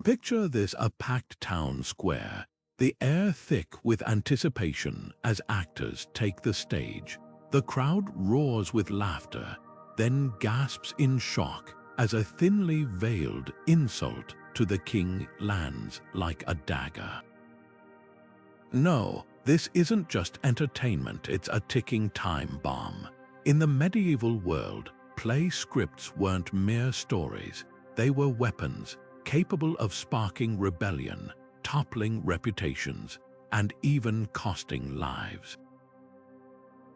Picture this: a packed town square, the air thick with anticipation as actors take the stage. The crowd roars with laughter, then gasps in shock as a thinly veiled insult to the king lands like a dagger. No, this isn't just entertainment, it's a ticking time bomb. In the medieval world, play scripts weren't mere stories. They were weapons, capable of sparking rebellion, toppling reputations, and even costing lives.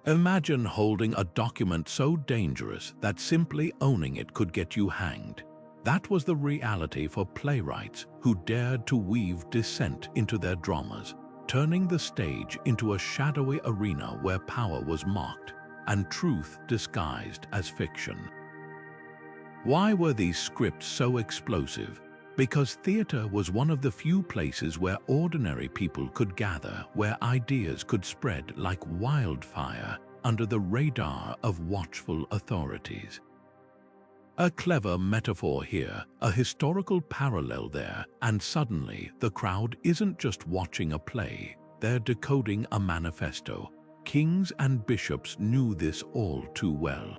Imagine holding a document so dangerous that simply owning it could get you hanged. That was the reality for playwrights who dared to weave dissent into their dramas, turning the stage into a shadowy arena where power was mocked and truth disguised as fiction. Why were these scripts so explosive? Because theater was one of the few places where ordinary people could gather, where ideas could spread like wildfire under the radar of watchful authorities. A clever metaphor here, a historical parallel there, and suddenly the crowd isn't just watching a play, they're decoding a manifesto. Kings and bishops knew this all too well.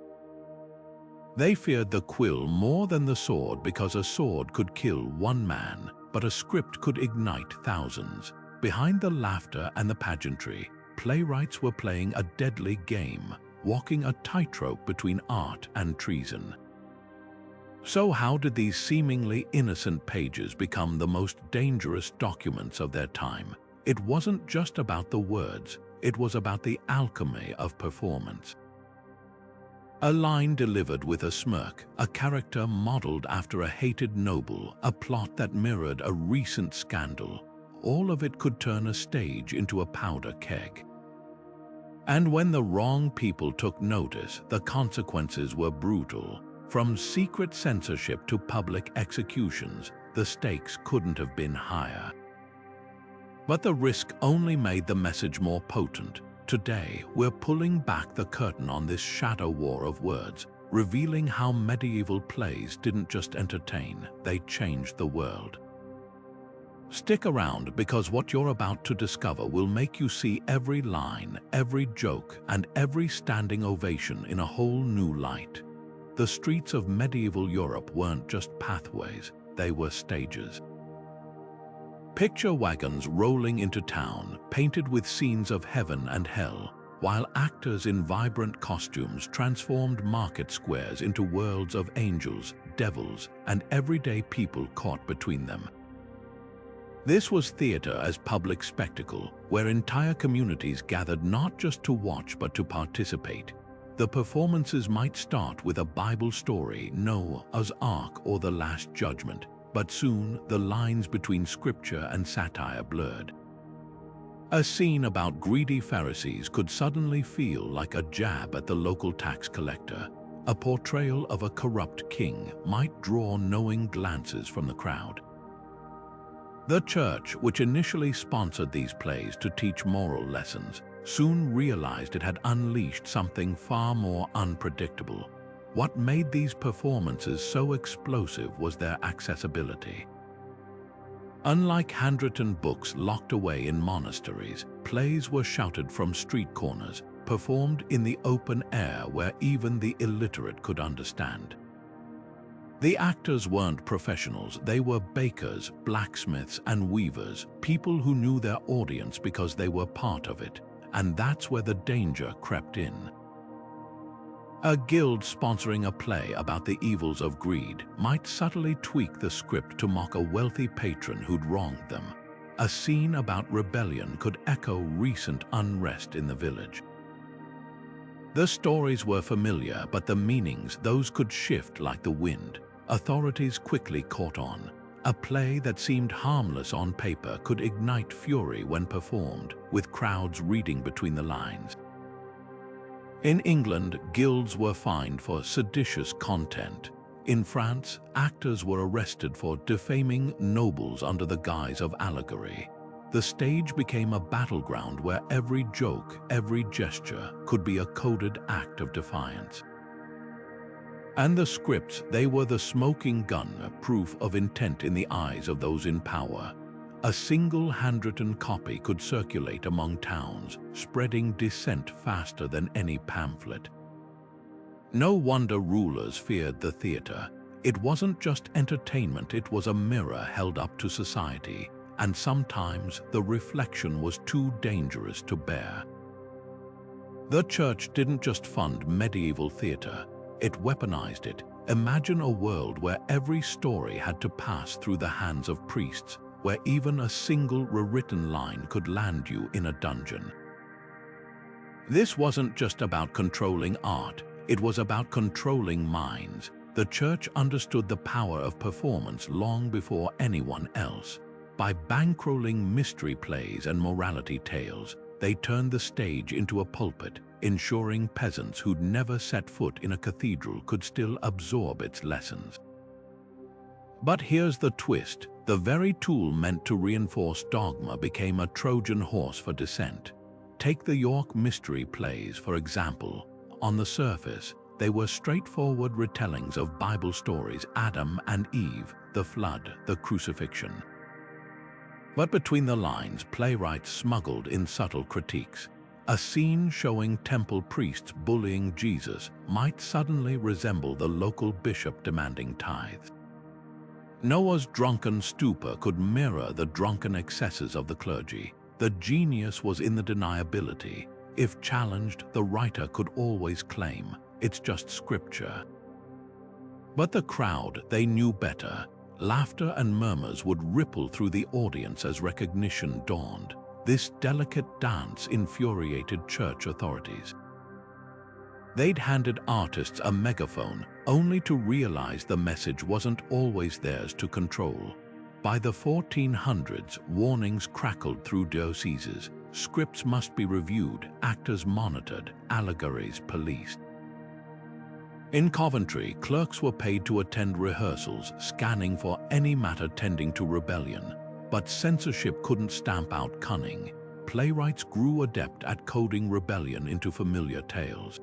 They feared the quill more than the sword because a sword could kill one man, but a script could ignite thousands. Behind the laughter and the pageantry, playwrights were playing a deadly game, walking a tightrope between art and treason. So how did these seemingly innocent pages become the most dangerous documents of their time? It wasn't just about the words, it was about the alchemy of performance. A line delivered with a smirk, a character modeled after a hated noble, a plot that mirrored a recent scandal. All of it could turn a stage into a powder keg. And when the wrong people took notice, the consequences were brutal. From secret censorship to public executions, the stakes couldn't have been higher. But the risk only made the message more potent. Today, we're pulling back the curtain on this shadow war of words, revealing how medieval plays didn't just entertain, they changed the world. Stick around, because what you're about to discover will make you see every line, every joke, and every standing ovation in a whole new light. The streets of medieval Europe weren't just pathways, they were stages. Picture wagons rolling into town, painted with scenes of heaven and hell, while actors in vibrant costumes transformed market squares into worlds of angels, devils, and everyday people caught between them. This was theater as public spectacle, where entire communities gathered not just to watch but to participate. The performances might start with a Bible story, Noah's Ark or the Last Judgment, but soon the lines between scripture and satire blurred. A scene about greedy Pharisees could suddenly feel like a jab at the local tax collector. A portrayal of a corrupt king might draw knowing glances from the crowd. The church, which initially sponsored these plays to teach moral lessons, soon realized it had unleashed something far more unpredictable. What made these performances so explosive was their accessibility. Unlike handwritten books locked away in monasteries, plays were shouted from street corners, performed in the open air where even the illiterate could understand. The actors weren't professionals, they were bakers, blacksmiths, and weavers, people who knew their audience because they were part of it, and that's where the danger crept in. A guild sponsoring a play about the evils of greed might subtly tweak the script to mock a wealthy patron who'd wronged them. A scene about rebellion could echo recent unrest in the village. The stories were familiar, but the meanings, those could shift like the wind. Authorities quickly caught on. A play that seemed harmless on paper could ignite fury when performed, with crowds reading between the lines. In England, guilds were fined for seditious content. In France, actors were arrested for defaming nobles under the guise of allegory. The stage became a battleground where every joke, every gesture could be a coded act of defiance. And the scripts, they were the smoking gun, proof of intent in the eyes of those in power. A single handwritten copy could circulate among towns, spreading dissent faster than any pamphlet. No wonder rulers feared the theater. It wasn't just entertainment, it was a mirror held up to society, and sometimes the reflection was too dangerous to bear. The church didn't just fund medieval theater, it weaponized it. Imagine a world where every story had to pass through the hands of priests, where even a single rewritten line could land you in a dungeon. This wasn't just about controlling art, it was about controlling minds. The church understood the power of performance long before anyone else. By bankrolling mystery plays and morality tales, they turned the stage into a pulpit, ensuring peasants who'd never set foot in a cathedral could still absorb its lessons. But here's the twist. The very tool meant to reinforce dogma became a Trojan horse for dissent. Take the York mystery plays, for example. On the surface, they were straightforward retellings of Bible stories: Adam and Eve, the flood, the crucifixion. But between the lines, playwrights smuggled in subtle critiques. A scene showing temple priests bullying Jesus might suddenly resemble the local bishop demanding tithes. Noah's drunken stupor could mirror the drunken excesses of the clergy. The genius was in the deniability. If challenged, the writer could always claim, "It's just scripture." But the crowd, they knew better. Laughter and murmurs would ripple through the audience as recognition dawned. This delicate dance infuriated church authorities. They'd handed artists a megaphone, only to realize the message wasn't always theirs to control. By the 1400s, warnings crackled through dioceses. Scripts must be reviewed, actors monitored, allegories policed. In Coventry, clerks were paid to attend rehearsals, scanning for any matter tending to rebellion. But censorship couldn't stamp out cunning. Playwrights grew adept at coding rebellion into familiar tales.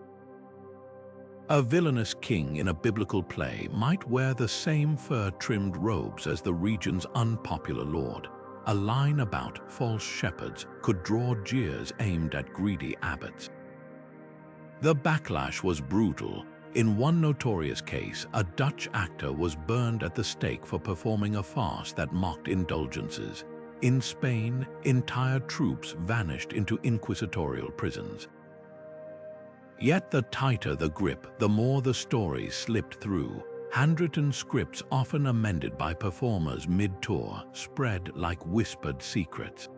A villainous king in a biblical play might wear the same fur-trimmed robes as the region's unpopular lord. A line about false shepherds could draw jeers aimed at greedy abbots. The backlash was brutal. In one notorious case, a Dutch actor was burned at the stake for performing a farce that mocked indulgences. In Spain, entire troupes vanished into inquisitorial prisons. Yet the tighter the grip, the more the stories slipped through. Handwritten scripts, often amended by performers mid-tour, spread like whispered secrets.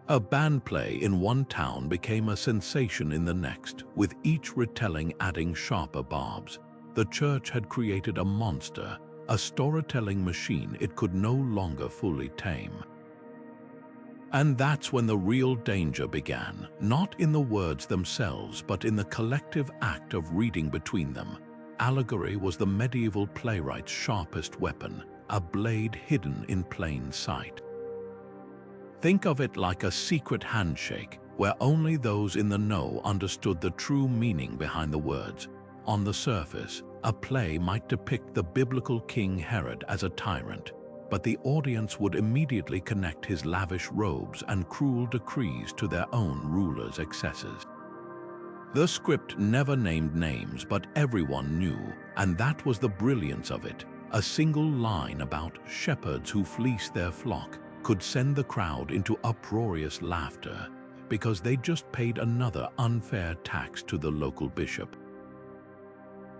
A band play in one town became a sensation in the next, with each retelling adding sharper barbs. The church had created a monster, a storytelling machine it could no longer fully tame. And that's when the real danger began, not in the words themselves, but in the collective act of reading between them. Allegory was the medieval playwright's sharpest weapon, a blade hidden in plain sight. Think of it like a secret handshake, where only those in the know understood the true meaning behind the words. On the surface, a play might depict the biblical King Herod as a tyrant, but the audience would immediately connect his lavish robes and cruel decrees to their own ruler's excesses. The script never named names, but everyone knew, and that was the brilliance of it. A single line about shepherds who fleece their flock could send the crowd into uproarious laughter because they just paid another unfair tax to the local bishop.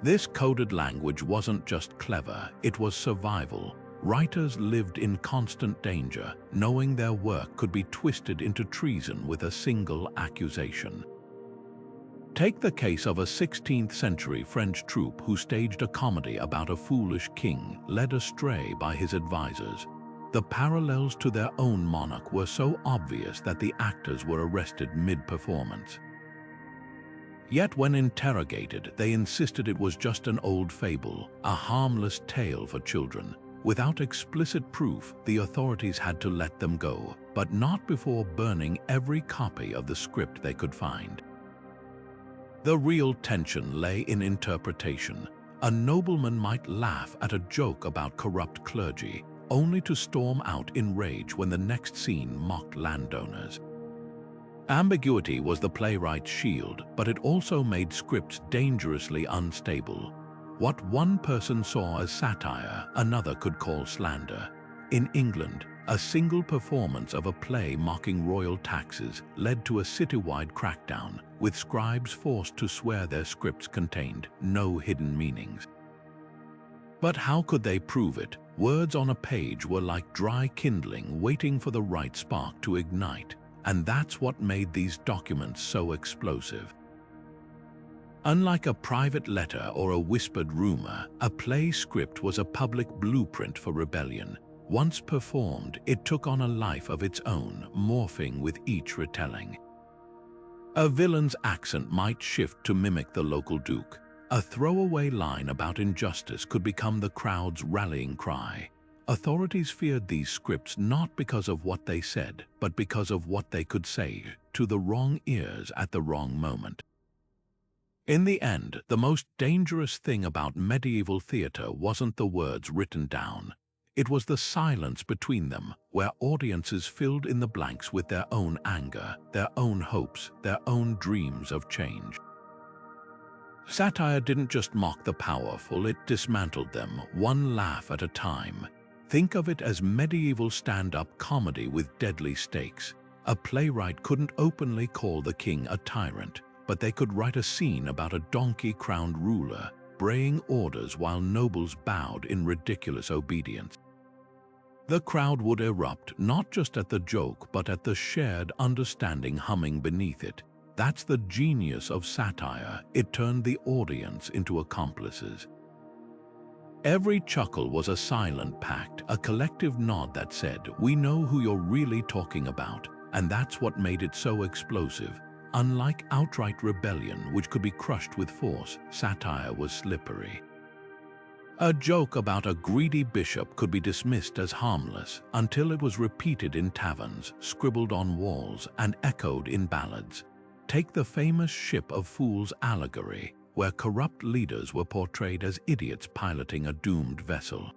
This coded language wasn't just clever, it was survival. Writers lived in constant danger, knowing their work could be twisted into treason with a single accusation. Take the case of a 16th-century French troupe who staged a comedy about a foolish king led astray by his advisors. The parallels to their own monarch were so obvious that the actors were arrested mid-performance. Yet when interrogated, they insisted it was just an old fable, a harmless tale for children. Without explicit proof, the authorities had to let them go, but not before burning every copy of the script they could find. The real tension lay in interpretation. A nobleman might laugh at a joke about corrupt clergy, only to storm out in rage when the next scene mocked landowners. Ambiguity was the playwright's shield, but it also made scripts dangerously unstable. What one person saw as satire, another could call slander. In England, a single performance of a play mocking royal taxes led to a citywide crackdown, with scribes forced to swear their scripts contained no hidden meanings. But how could they prove it? Words on a page were like dry kindling waiting for the right spark to ignite, and that's what made these documents so explosive. Unlike a private letter or a whispered rumor, a play script was a public blueprint for rebellion. Once performed, it took on a life of its own, morphing with each retelling. A villain's accent might shift to mimic the local duke. A throwaway line about injustice could become the crowd's rallying cry. Authorities feared these scripts not because of what they said, but because of what they could say to the wrong ears at the wrong moment. In the end, the most dangerous thing about medieval theater wasn't the words written down. It was the silence between them, where audiences filled in the blanks with their own anger, their own hopes, their own dreams of change. Satire didn't just mock the powerful, it dismantled them, one laugh at a time. Think of it as medieval stand-up comedy with deadly stakes. A playwright couldn't openly call the king a tyrant, but they could write a scene about a donkey-crowned ruler, braying orders while nobles bowed in ridiculous obedience. The crowd would erupt not just at the joke, but at the shared understanding humming beneath it. That's the genius of satire. It turned the audience into accomplices. Every chuckle was a silent pact, a collective nod that said, "We know who you're really talking about," and that's what made it so explosive. Unlike outright rebellion, which could be crushed with force, satire was slippery. A joke about a greedy bishop could be dismissed as harmless until it was repeated in taverns, scribbled on walls, and echoed in ballads. Take the famous Ship of Fools allegory, where corrupt leaders were portrayed as idiots piloting a doomed vessel.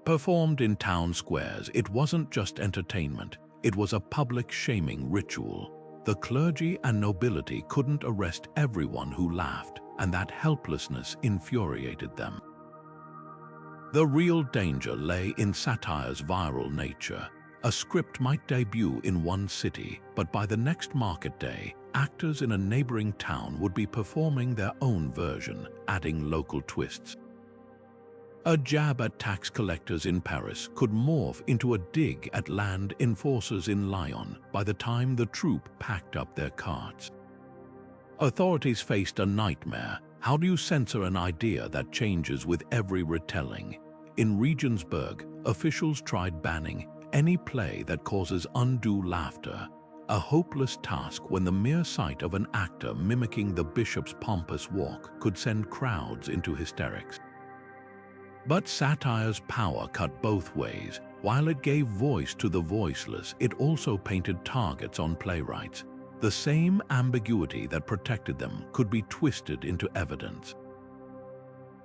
Performed in town squares, it wasn't just entertainment, it was a public shaming ritual. The clergy and nobility couldn't arrest everyone who laughed, and that helplessness infuriated them. The real danger lay in satire's viral nature. A script might debut in one city, but by the next market day, actors in a neighboring town would be performing their own version, adding local twists. A jab at tax collectors in Paris could morph into a dig at land enforcers in Lyon by the time the troupe packed up their carts. Authorities faced a nightmare. How do you censor an idea that changes with every retelling? In Regensburg, officials tried banning any play that causes undue laughter, a hopeless task when the mere sight of an actor mimicking the bishop's pompous walk could send crowds into hysterics. But satire's power cut both ways. While it gave voice to the voiceless, it also painted targets on playwrights. The same ambiguity that protected them could be twisted into evidence.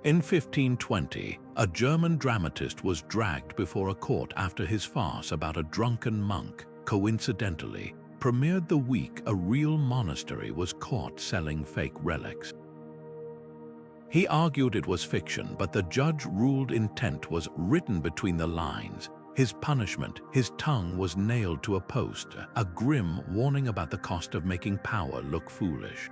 In 1520, a German dramatist was dragged before a court after his farce about a drunken monk, coincidentally, premiered the week a real monastery was caught selling fake relics. He argued it was fiction, but the judge ruled intent was written between the lines. His punishment, his tongue was nailed to a post, a grim warning about the cost of making power look foolish.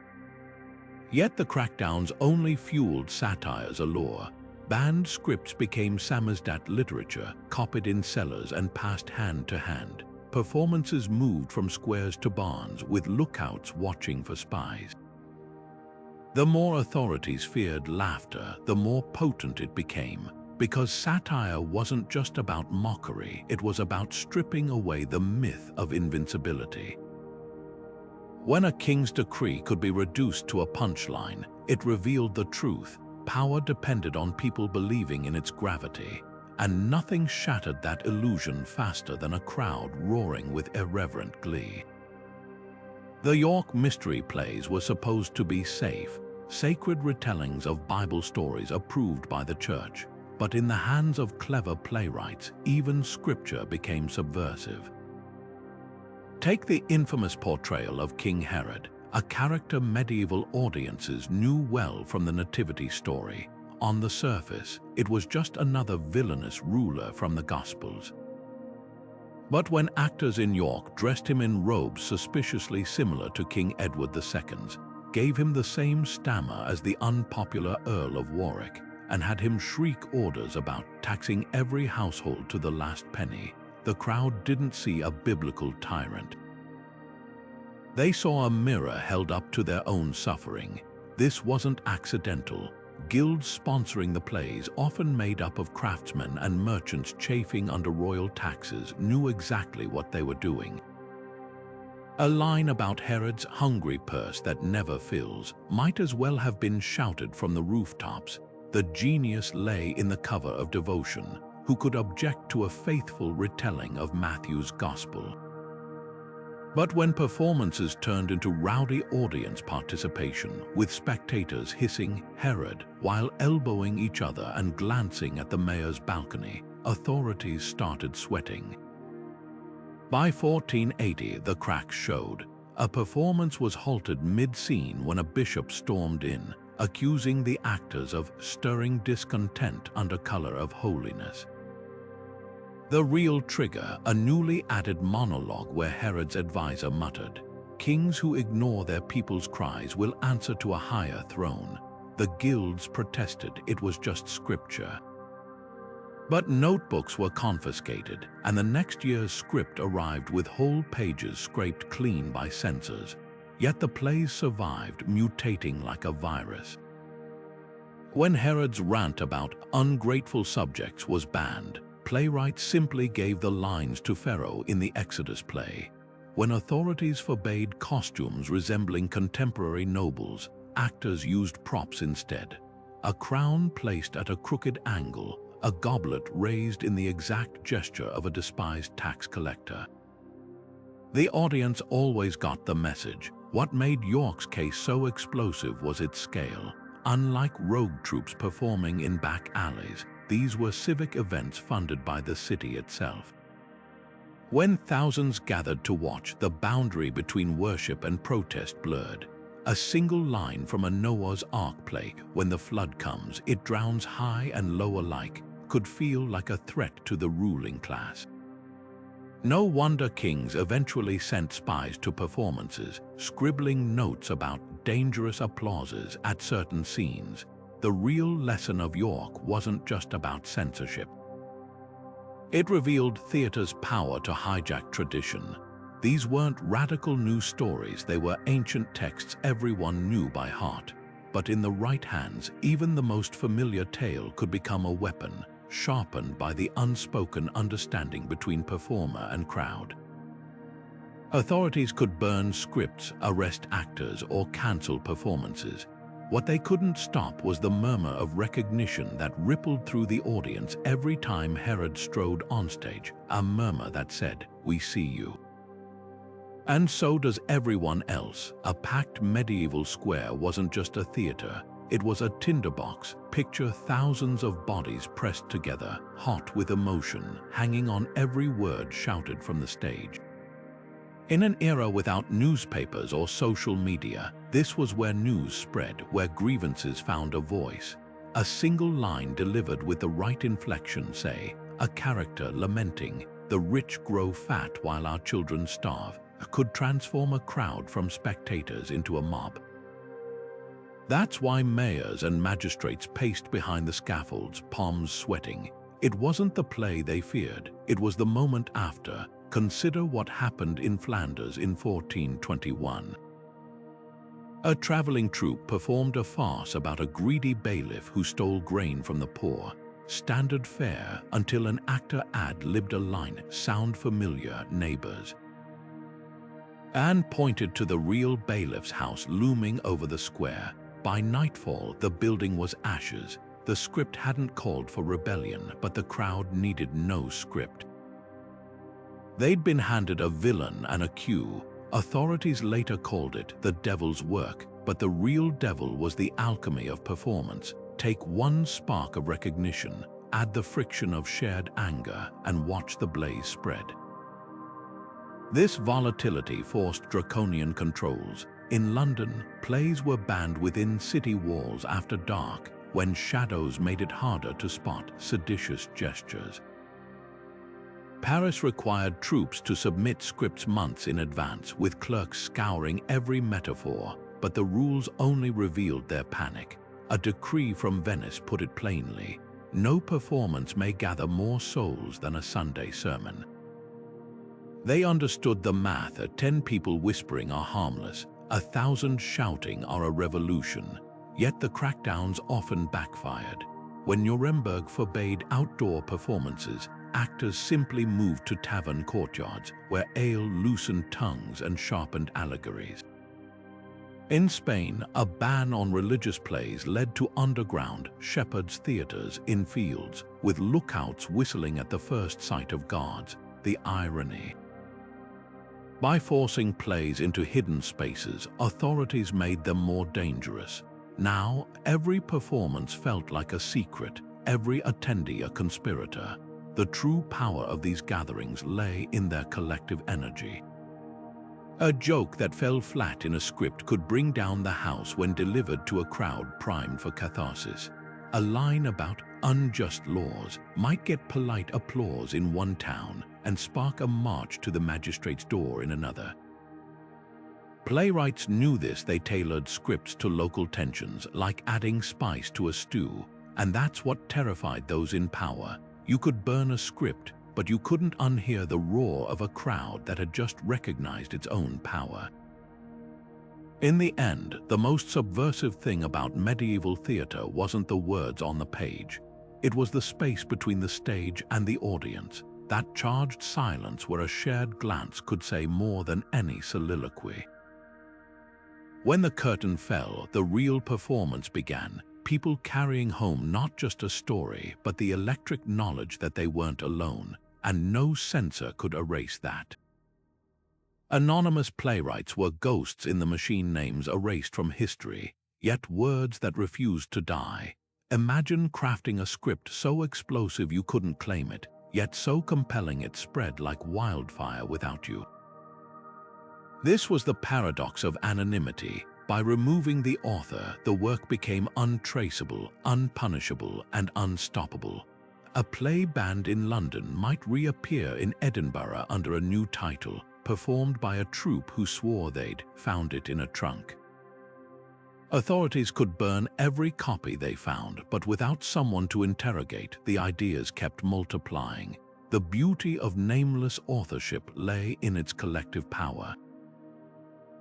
Yet the crackdowns only fueled satire's allure. Banned scripts became samizdat literature, copied in cellars and passed hand to hand. Performances moved from squares to barns, with lookouts watching for spies. The more authorities feared laughter, the more potent it became, because satire wasn't just about mockery, it was about stripping away the myth of invincibility. When a king's decree could be reduced to a punchline, it revealed the truth. Power depended on people believing in its gravity, and nothing shattered that illusion faster than a crowd roaring with irreverent glee. The York mystery plays were supposed to be safe. sacred retellings of Bible stories approved by the church. But in the hands of clever playwrights, even scripture became subversive. Take the infamous portrayal of King Herod, a character medieval audiences knew well from the Nativity story. On the surface, it was just another villainous ruler from the Gospels. But when actors in York dressed him in robes suspiciously similar to King Edward II's, gave him the same stammer as the unpopular Earl of Warwick, and had him shriek orders about taxing every household to the last penny, the crowd didn't see a biblical tyrant. They saw a mirror held up to their own suffering. This wasn't accidental. Guilds sponsoring the plays, often made up of craftsmen and merchants chafing under royal taxes, knew exactly what they were doing. A line about Herod's hungry purse that never fills might as well have been shouted from the rooftops. The genius lay in the cover of Devotion, who could object to a faithful retelling of Matthew's Gospel. But when performances turned into rowdy audience participation, with spectators hissing Herod while elbowing each other and glancing at the mayor's balcony, authorities started sweating. By 1480, the cracks showed. A performance was halted mid-scene when a bishop stormed in, accusing the actors of stirring discontent under color of holiness. The real trigger, a newly added monologue where Herod's advisor muttered, "Kings who ignore their people's cries will answer to a higher throne." The guilds protested it was just scripture. But notebooks were confiscated, and the next year's script arrived with whole pages scraped clean by censors. Yet the plays survived, mutating like a virus. When Herod's rant about ungrateful subjects was banned, playwrights simply gave the lines to Pharaoh in the Exodus play. When authorities forbade costumes resembling contemporary nobles, actors used props instead. A crown placed at a crooked angle, a goblet raised in the exact gesture of a despised tax collector. The audience always got the message. What made York's case so explosive was its scale. Unlike rogue troupes performing in back alleys, these were civic events funded by the city itself. When thousands gathered to watch, the boundary between worship and protest blurred. A single line from a Noah's Ark play, "When the flood comes, it drowns high and low alike," could feel like a threat to the ruling class. No wonder kings eventually sent spies to performances, scribbling notes about dangerous applauses at certain scenes. The real lesson of York wasn't just about censorship. It revealed theater's power to hijack tradition. These weren't radical new stories, they were ancient texts everyone knew by heart. But in the right hands, even the most familiar tale could become a weapon, sharpened by the unspoken understanding between performer and crowd. Authorities could burn scripts, arrest actors, or cancel performances. What they couldn't stop was the murmur of recognition that rippled through the audience every time Herod strode onstage, a murmur that said, "We see you." And so does everyone else. A packed medieval square wasn't just a theater, it was a tinderbox. Picture thousands of bodies pressed together, hot with emotion, hanging on every word shouted from the stage. In an era without newspapers or social media, this was where news spread, where grievances found a voice. A single line delivered with the right inflection, say, a character lamenting, "The rich grow fat while our children starve," could transform a crowd from spectators into a mob. That's why mayors and magistrates paced behind the scaffolds, palms sweating. It wasn't the play they feared, it was the moment after. Consider what happened in Flanders in 1421. A traveling troupe performed a farce about a greedy bailiff who stole grain from the poor. Standard fare until an actor ad-libbed a line, "Sound familiar, neighbors?" and pointed to the real bailiff's house looming over the square. By nightfall, the building was ashes. The script hadn't called for rebellion, but the crowd needed no script. They'd been handed a villain and a cue, Authorities later called it the devil's work, but the real devil was the alchemy of performance. Take one spark of recognition, add the friction of shared anger, and watch the blaze spread. This volatility forced draconian controls. In London, plays were banned within city walls after dark, when shadows made it harder to spot seditious gestures. Paris required troupes to submit scripts months in advance, with clerks scouring every metaphor, but the rules only revealed their panic. A decree from Venice put it plainly: no performance may gather more souls than a Sunday sermon. They understood the math: 10 people whispering are harmless, 1,000 shouting are a revolution. Yet the crackdowns often backfired. When Nuremberg forbade outdoor performances, actors simply moved to tavern courtyards, where ale loosened tongues and sharpened allegories. In Spain, a ban on religious plays led to underground shepherds' theaters in fields, with lookouts whistling at the first sight of guards. The irony. By forcing plays into hidden spaces, authorities made them more dangerous. Now, every performance felt like a secret, every attendee a conspirator. The true power of these gatherings lay in their collective energy. A joke that fell flat in a script could bring down the house when delivered to a crowd primed for catharsis. A line about unjust laws might get polite applause in one town and spark a march to the magistrate's door in another. Playwrights knew this. They tailored scripts to local tensions, like adding spice to a stew, and that's what terrified those in power. You could burn a script, but you couldn't unhear the roar of a crowd that had just recognized its own power. In the end, the most subversive thing about medieval theater wasn't the words on the page. It was the space between the stage and the audience, that charged silence where a shared glance could say more than any soliloquy. When the curtain fell, the real performance began, people carrying home not just a story, but the electric knowledge that they weren't alone, and no censor could erase that. Anonymous playwrights were ghosts in the machine, names erased from history, yet words that refused to die. Imagine crafting a script so explosive you couldn't claim it, yet so compelling it spread like wildfire without you. This was the paradox of anonymity. By removing the author, the work became untraceable, unpunishable, and unstoppable. A play banned in London might reappear in Edinburgh under a new title, performed by a troupe who swore they'd found it in a trunk. Authorities could burn every copy they found, but without someone to interrogate, the ideas kept multiplying. The beauty of nameless authorship lay in its collective power.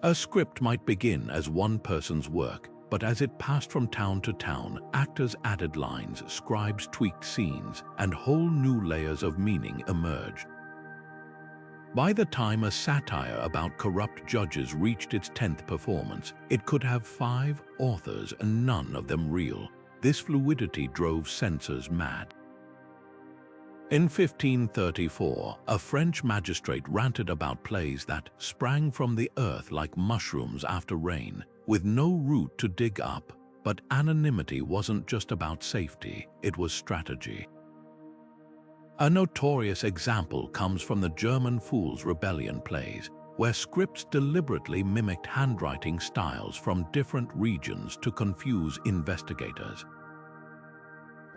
A script might begin as one person's work, but as it passed from town to town, actors added lines, scribes tweaked scenes, and whole new layers of meaning emerged. By the time a satire about corrupt judges reached its 10th performance, it could have 5 authors and none of them real. This fluidity drove censors mad. In 1534, a French magistrate ranted about plays that sprang from the earth like mushrooms after rain, with no root to dig up. But anonymity wasn't just about safety, it was strategy. A notorious example comes from the German Fool's Rebellion plays, where scripts deliberately mimicked handwriting styles from different regions to confuse investigators.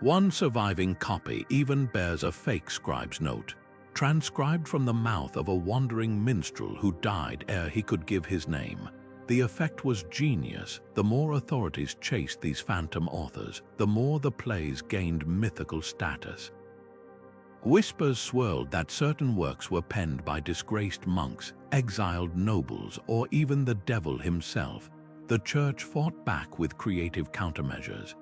One surviving copy even bears a fake scribe's note, transcribed from the mouth of a wandering minstrel who died ere he could give his name. The effect was genius. The more authorities chased these phantom authors, the more the plays gained mythical status. Whispers swirled that certain works were penned by disgraced monks, exiled nobles, or even the devil himself. The church fought back with creative countermeasures.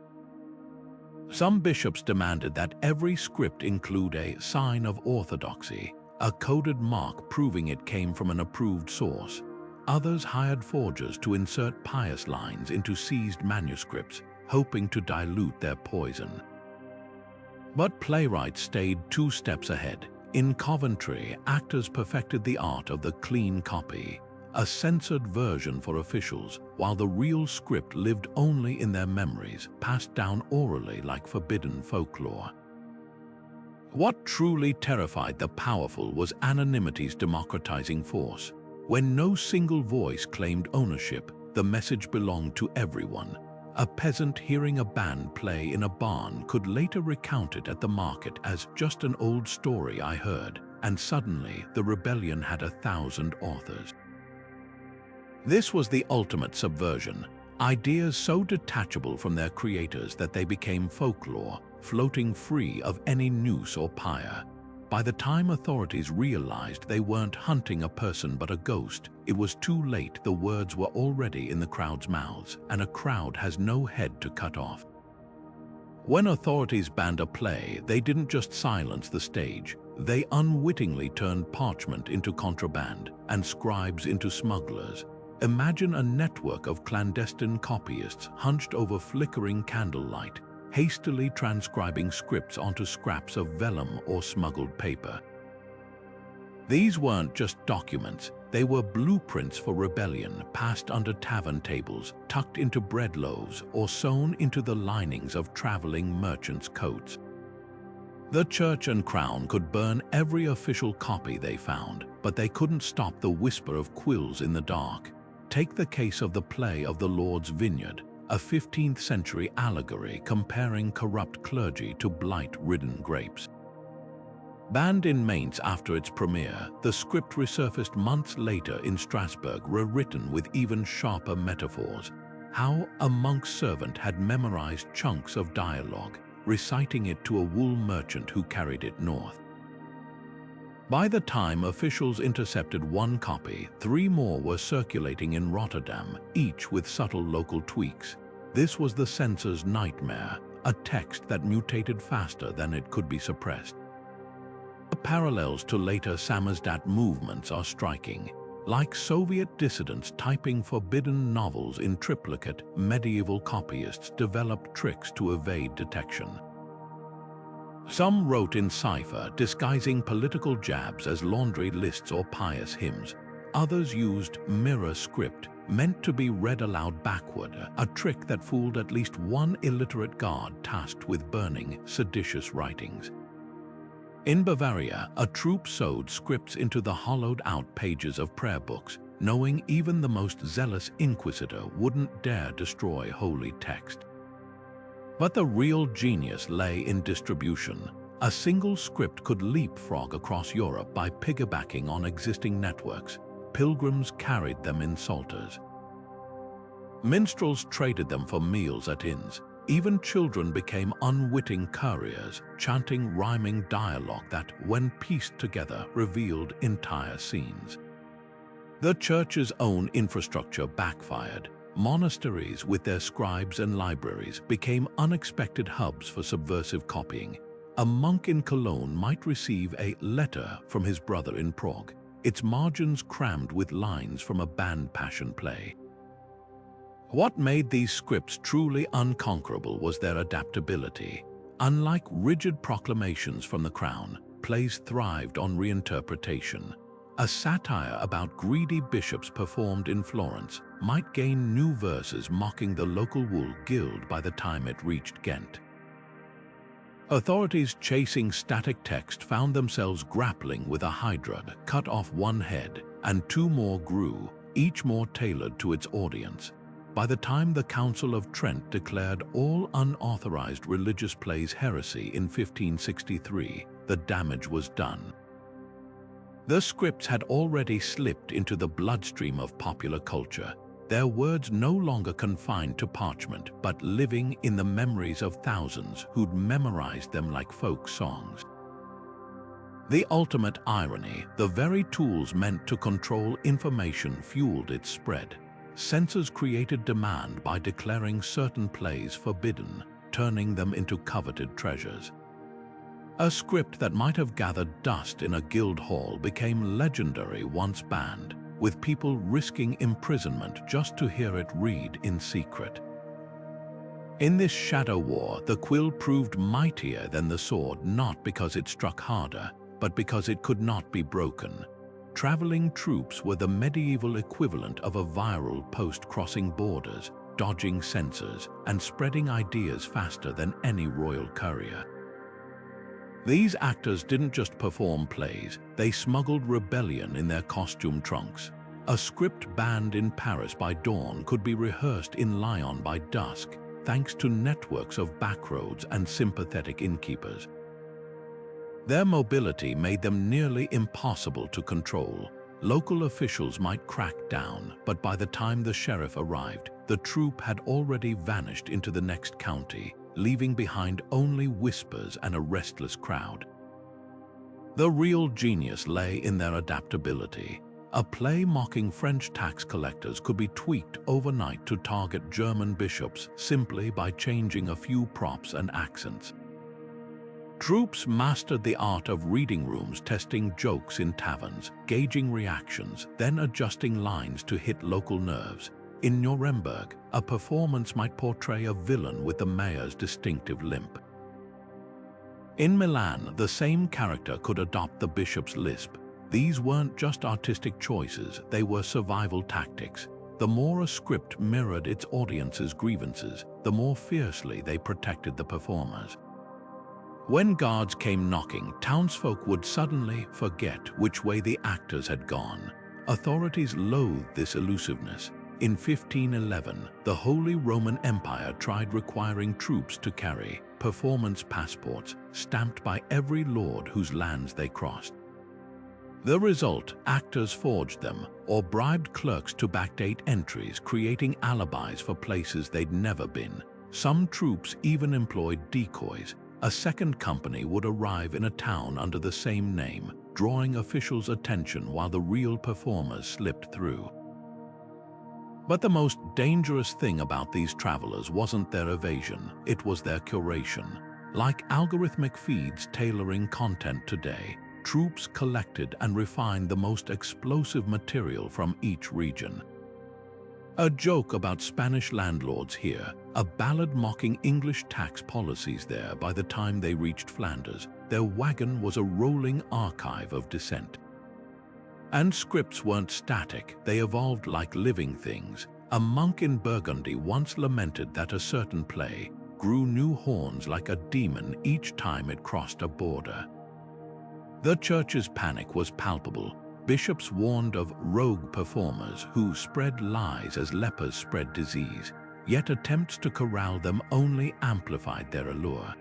Some bishops demanded that every script include a sign of orthodoxy, a coded mark proving it came from an approved source. Others hired forgers to insert pious lines into seized manuscripts, hoping to dilute their poison. But playwrights stayed 2 steps ahead. In Coventry, actors perfected the art of the clean copy. a censored version for officials, while the real script lived only in their memories, passed down orally like forbidden folklore. What truly terrified the powerful was anonymity's democratizing force. When no single voice claimed ownership, the message belonged to everyone. A peasant hearing a band play in a barn could later recount it at the market as just an old story I heard, and suddenly the rebellion had 1,000 authors. This was the ultimate subversion, ideas so detachable from their creators that they became folklore, floating free of any noose or pyre. By the time authorities realized they weren't hunting a person but a ghost, it was too late. The words were already in the crowd's mouths, and a crowd has no head to cut off. When authorities banned a play, they didn't just silence the stage. They unwittingly turned parchment into contraband and scribes into smugglers. Imagine a network of clandestine copyists hunched over flickering candlelight, hastily transcribing scripts onto scraps of vellum or smuggled paper. These weren't just documents, they were blueprints for rebellion, passed under tavern tables, tucked into bread loaves, or sewn into the linings of traveling merchants' coats. The Church and Crown could burn every official copy they found, but they couldn't stop the whisper of quills in the dark. Take the case of the play of the Lord's Vineyard, a 15th century allegory comparing corrupt clergy to blight-ridden grapes. Banned in Mainz after its premiere, the script resurfaced months later in Strasbourg, rewritten with even sharper metaphors. How a monk's servant had memorized chunks of dialogue, reciting it to a wool merchant who carried it north. By the time officials intercepted one copy, 3 more were circulating in Rotterdam, each with subtle local tweaks. This was the censor's nightmare, a text that mutated faster than it could be suppressed. The parallels to later Samizdat movements are striking. Like Soviet dissidents typing forbidden novels in triplicate, medieval copyists developed tricks to evade detection. Some wrote in cipher, disguising political jabs as laundry lists or pious hymns. Others used mirror script, meant to be read aloud backward, a trick that fooled at least one illiterate guard tasked with burning seditious writings. In Bavaria, a troupe sewed scripts into the hollowed-out pages of prayer books, knowing even the most zealous inquisitor wouldn't dare destroy holy text. But the real genius lay in distribution. A single script could leapfrog across Europe by piggybacking on existing networks. Pilgrims carried them in psalters. Minstrels traded them for meals at inns. Even children became unwitting couriers, chanting rhyming dialogue that, when pieced together, revealed entire scenes. The Church's own infrastructure backfired. Monasteries, with their scribes and libraries, became unexpected hubs for subversive copying. A monk in Cologne might receive a letter from his brother in Prague, its margins crammed with lines from a banned passion play. What made these scripts truly unconquerable was their adaptability. Unlike rigid proclamations from the crown, plays thrived on reinterpretation. A satire about greedy bishops performed in Florence might gain new verses mocking the local wool guild by the time it reached Ghent. Authorities chasing static text found themselves grappling with a hydra, cut off one head, and 2 more grew, each more tailored to its audience. By the time the Council of Trent declared all unauthorized religious plays heresy in 1563, the damage was done. The scripts had already slipped into the bloodstream of popular culture, their words no longer confined to parchment, but living in the memories of thousands who'd memorized them like folk songs. The ultimate irony, the very tools meant to control information fueled its spread. Censors created demand by declaring certain plays forbidden, turning them into coveted treasures. A script that might have gathered dust in a guild hall became legendary once banned, with people risking imprisonment just to hear it read in secret. In this shadow war, the quill proved mightier than the sword, not because it struck harder, but because it could not be broken. traveling troupes were the medieval equivalent of a viral post crossing borders, dodging censors, and spreading ideas faster than any royal courier. These actors didn't just perform plays, they smuggled rebellion in their costume trunks. A script banned in Paris by dawn could be rehearsed in Lyon by dusk, thanks to networks of backroads and sympathetic innkeepers. Their mobility made them nearly impossible to control. Local officials might crack down, but by the time the sheriff arrived, the troupe had already vanished into the next county, leaving behind only whispers and a restless crowd. The real genius lay in their adaptability. A play mocking French tax collectors could be tweaked overnight to target German bishops simply by changing a few props and accents. Troupes mastered the art of reading rooms, testing jokes in taverns, gauging reactions, then adjusting lines to hit local nerves. In Nuremberg, a performance might portray a villain with the mayor's distinctive limp. In Milan, the same character could adopt the bishop's lisp. These weren't just artistic choices, they were survival tactics. The more a script mirrored its audience's grievances, the more fiercely they protected the performers. When guards came knocking, townsfolk would suddenly forget which way the actors had gone. Authorities loathed this elusiveness. In 1511, the Holy Roman Empire tried requiring troops to carry performance passports stamped by every lord whose lands they crossed. The result, actors forged them or bribed clerks to backdate entries, creating alibis for places they'd never been. Some troops even employed decoys. A second company would arrive in a town under the same name, drawing officials' attention while the real performers slipped through. But the most dangerous thing about these travelers wasn't their evasion, it was their curation. Like algorithmic feeds tailoring content today, troupes collected and refined the most explosive material from each region. A joke about Spanish landlords here, a ballad mocking English tax policies there. By the time they reached Flanders, their wagon was a rolling archive of dissent. And scripts weren't static, they evolved like living things. A monk in Burgundy once lamented that a certain play grew new horns like a demon each time it crossed a border. The church's panic was palpable. Bishops warned of rogue performers who spread lies as lepers spread disease, yet attempts to corral them only amplified their allure.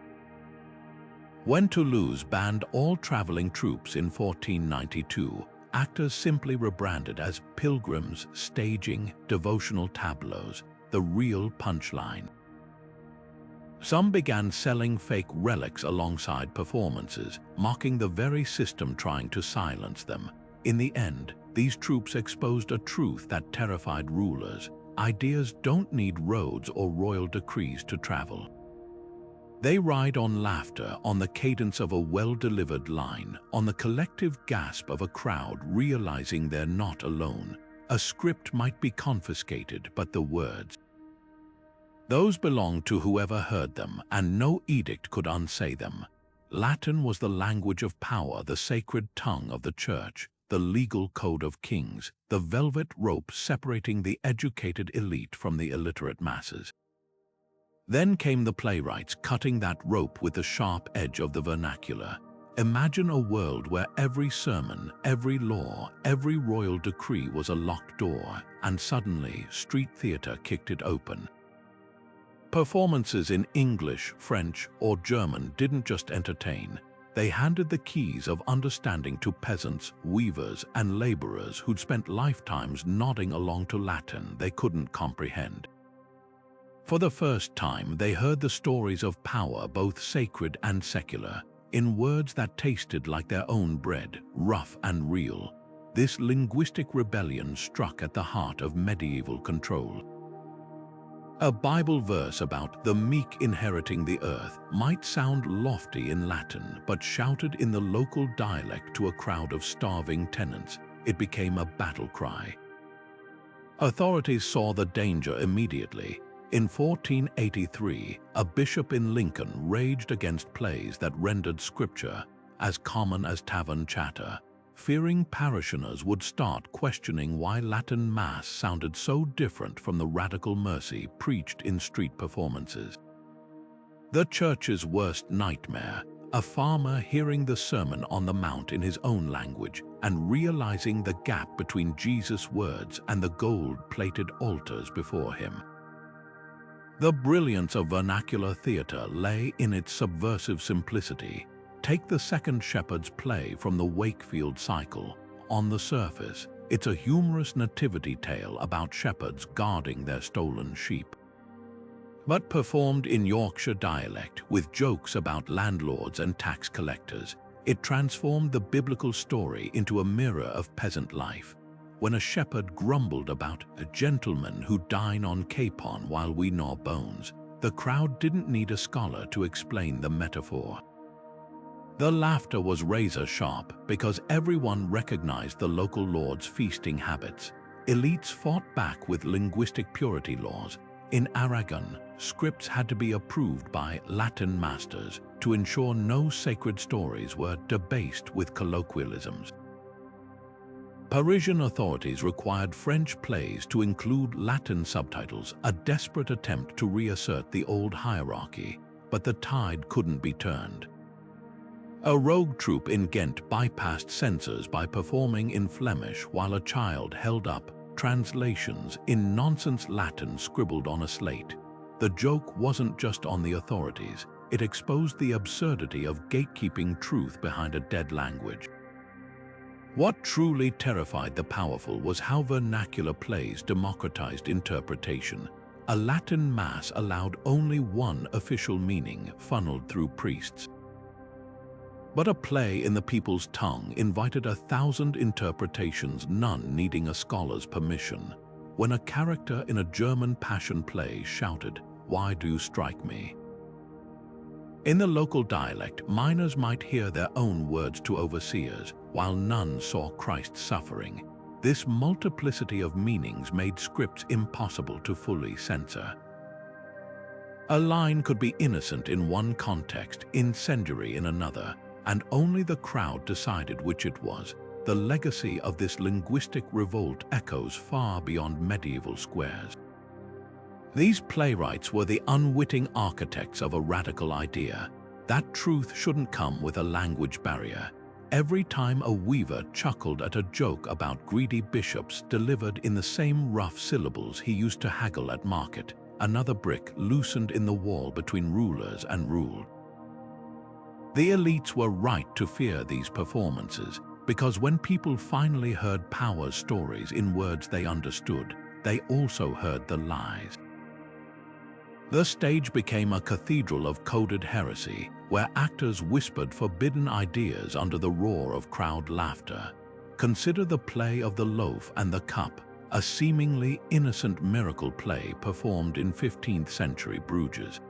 When Toulouse banned all traveling troupes in 1492, actors simply rebranded as pilgrims staging devotional tableaus, the real punchline. Some began selling fake relics alongside performances, mocking the very system trying to silence them. In the end, these troupes exposed a truth that terrified rulers. Ideas don't need roads or royal decrees to travel. They ride on laughter, on the cadence of a well-delivered line, on the collective gasp of a crowd realizing they're not alone. A script might be confiscated, but the words, those belonged to whoever heard them, and no edict could unsay them. Latin was the language of power, the sacred tongue of the church, the legal code of kings, the velvet rope separating the educated elite from the illiterate masses. Then came the playwrights, cutting that rope with the sharp edge of the vernacular. Imagine a world where every sermon, every law, every royal decree was a locked door, and suddenly street theater kicked it open. Performances in English, French, or German didn't just entertain. They handed the keys of understanding to peasants, weavers, and laborers who'd spent lifetimes nodding along to Latin they couldn't comprehend. For the first time, they heard the stories of power, both sacred and secular, in words that tasted like their own bread, rough and real. This linguistic rebellion struck at the heart of medieval control. A Bible verse about the meek inheriting the earth might sound lofty in Latin, but shouted in the local dialect to a crowd of starving tenants, it became a battle cry. Authorities saw the danger immediately. In 1483, a bishop in Lincoln raged against plays that rendered scripture as common as tavern chatter. fearing parishioners would start questioning why Latin Mass sounded so different from the radical mercy preached in street performances. The church's worst nightmare, a farmer hearing the Sermon on the Mount in his own language and realizing the gap between Jesus' words and the gold-plated altars before him. The brilliance of vernacular theater lay in its subversive simplicity. Take the Second Shepherd's play from the Wakefield cycle. On the surface, it's a humorous nativity tale about shepherds guarding their stolen sheep. But performed in Yorkshire dialect with jokes about landlords and tax collectors, it transformed the biblical story into a mirror of peasant life. When a shepherd grumbled about a gentleman who dine on capon while we gnaw bones, the crowd didn't need a scholar to explain the metaphor. The laughter was razor-sharp because everyone recognized the local lord's feasting habits. Elites fought back with linguistic purity laws. In Aragon, scripts had to be approved by Latin masters to ensure no sacred stories were debased with colloquialisms. Parisian authorities required French plays to include Latin subtitles, a desperate attempt to reassert the old hierarchy, but the tide couldn't be turned. A rogue troupe in Ghent bypassed censors by performing in Flemish while a child held up translations in nonsense Latin scribbled on a slate. The joke wasn't just on the authorities, it exposed the absurdity of gatekeeping truth behind a dead language. What truly terrified the powerful was how vernacular plays democratized interpretation. A Latin Mass allowed only one official meaning funneled through priests. But a play in the people's tongue invited 1,000 interpretations, none needing a scholar's permission. When a character in a German passion play shouted, "Why do you strike me?" In the local dialect, miners might hear their own words to overseers, while none saw Christ's suffering. This multiplicity of meanings made scripts impossible to fully censor. A line could be innocent in one context, incendiary in another, and only the crowd decided which it was. The legacy of this linguistic revolt echoes far beyond medieval squares. These playwrights were the unwitting architects of a radical idea. That truth shouldn't come with a language barrier. Every time a weaver chuckled at a joke about greedy bishops delivered in the same rough syllables he used to haggle at market, another brick loosened in the wall between rulers and ruled. The elites were right to fear these performances, because when people finally heard power's stories in words they understood, they also heard the lies. The stage became a cathedral of coded heresy, where actors whispered forbidden ideas under the roar of crowd laughter. Consider the play of the loaf and the cup, a seemingly innocent miracle play performed in 15th century Bruges.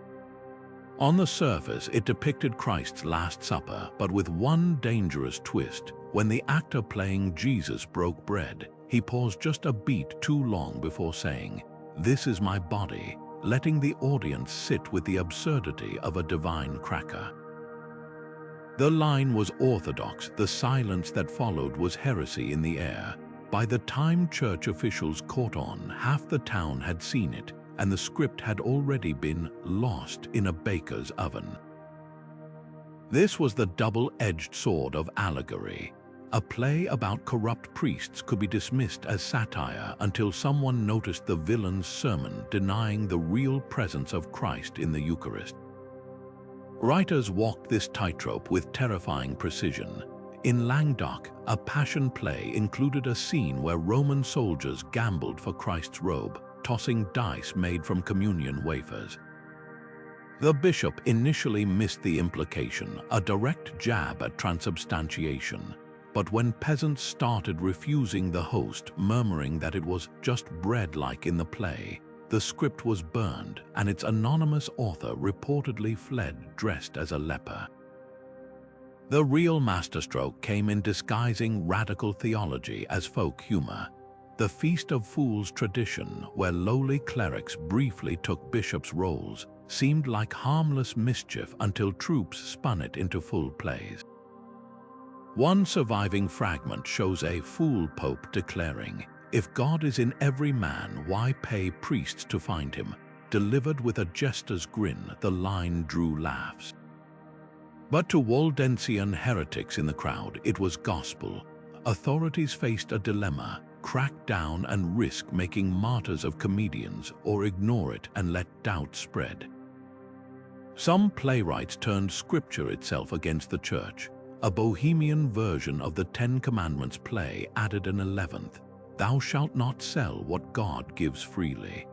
On the surface, it depicted Christ's Last Supper, but with one dangerous twist. When the actor playing Jesus broke bread, he paused just a beat too long before saying, "This is my body," letting the audience sit with the absurdity of a divine cracker. The line was orthodox, the silence that followed was heresy in the air. By the time church officials caught on, half the town had seen it, and the script had already been lost in a baker's oven. This was the double-edged sword of Allegory. A play about corrupt priests could be dismissed as satire until someone noticed the villain's sermon denying the real presence of Christ in the Eucharist. Writers walked this tightrope with terrifying precision. In Languedoc, a passion play included a scene where Roman soldiers gambled for Christ's robe, tossing dice made from communion wafers. The bishop initially missed the implication, a direct jab at transubstantiation. But when peasants started refusing the host, murmuring that it was just bread like in the play, the script was burned and its anonymous author reportedly fled dressed as a leper. The real masterstroke came in disguising radical theology as folk humor. The Feast of Fools tradition, where lowly clerics briefly took bishops' roles, seemed like harmless mischief until troupes spun it into full plays. One surviving fragment shows a fool pope declaring, "If God is in every man, why pay priests to find him?" Delivered with a jester's grin, the line drew laughs. But to Waldensian heretics in the crowd, it was gospel. Authorities faced a dilemma: crack down and risk making martyrs of comedians, or ignore it and let doubt spread. Some playwrights turned scripture itself against the church. A Bohemian version of the Ten Commandments play added an 11th, "Thou shalt not sell what God gives freely."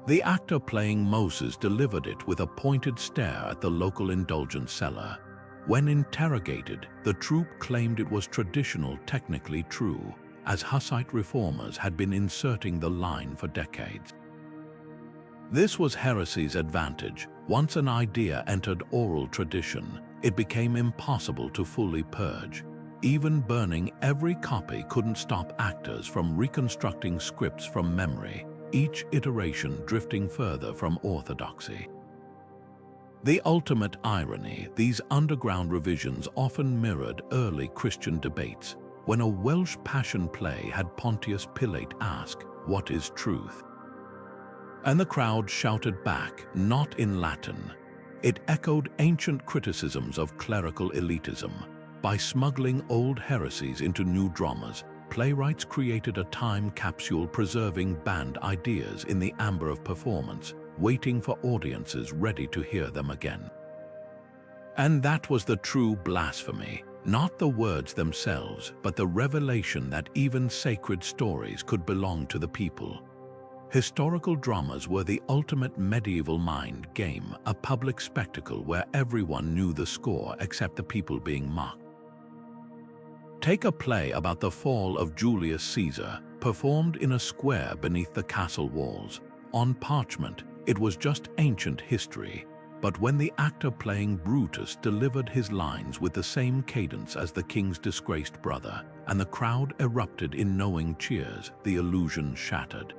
The actor playing Moses delivered it with a pointed stare at the local indulgence seller. When interrogated, the troupe claimed it was traditional, technically true, as Hussite reformers had been inserting the line for decades. This was heresy's advantage. Once an idea entered oral tradition, it became impossible to fully purge. Even burning every copy couldn't stop actors from reconstructing scripts from memory, each iteration drifting further from orthodoxy. The ultimate irony, these underground revisions often mirrored early Christian debates. When a Welsh passion play had Pontius Pilate ask, "What is truth?" And the crowd shouted back, not in Latin. It echoed ancient criticisms of clerical elitism. By smuggling old heresies into new dramas, playwrights created a time capsule preserving banned ideas in the amber of performance, waiting for audiences ready to hear them again. And that was the true blasphemy, not the words themselves, but the revelation that even sacred stories could belong to the people. Historical dramas were the ultimate medieval mind game, a public spectacle where everyone knew the score except the people being mocked. Take a play about the fall of Julius Caesar, performed in a square beneath the castle walls. On parchment, it was just ancient history, but when the actor playing Brutus delivered his lines with the same cadence as the king's disgraced brother, and the crowd erupted in knowing cheers, the illusion shattered.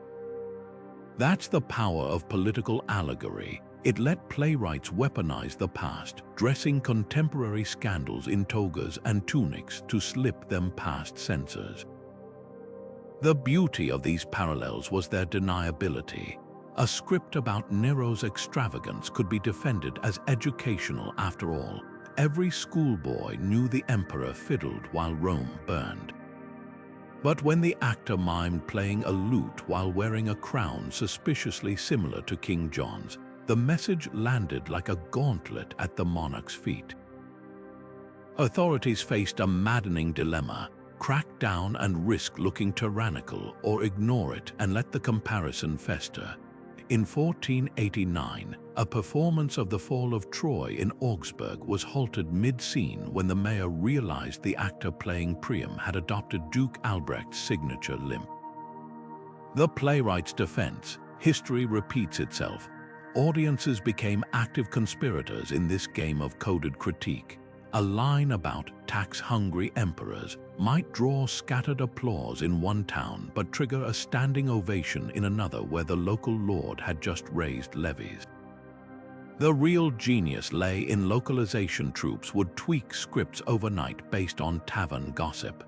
That's the power of political allegory. It let playwrights weaponize the past, dressing contemporary scandals in togas and tunics to slip them past censors. The beauty of these parallels was their deniability. A script about Nero's extravagance could be defended as educational after all. Every schoolboy knew the emperor fiddled while Rome burned. But when the actor mimed playing a lute while wearing a crown suspiciously similar to King John's, the message landed like a gauntlet at the monarch's feet. Authorities faced a maddening dilemma: crack down and risk looking tyrannical, or ignore it and let the comparison fester. In 1489, a performance of the fall of Troy in Augsburg was halted mid-scene when the mayor realized the actor playing Priam had adopted Duke Albrecht's signature limp. The playwright's defense: history repeats itself. Audiences became active conspirators in this game of coded critique. A line about tax-hungry emperors might draw scattered applause in one town but trigger a standing ovation in another where the local lord had just raised levies. The real genius lay in localization. Troupes would tweak scripts overnight based on tavern gossip.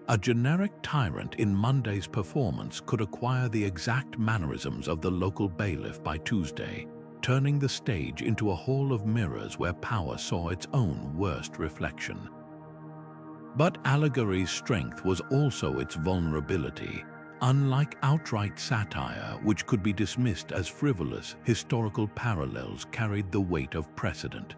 A generic tyrant in Monday's performance could acquire the exact mannerisms of the local bailiff by Tuesday, turning the stage into a hall of mirrors where power saw its own worst reflection. But Allegory's strength was also its vulnerability. Unlike outright satire, which could be dismissed as frivolous, historical parallels carried the weight of precedent.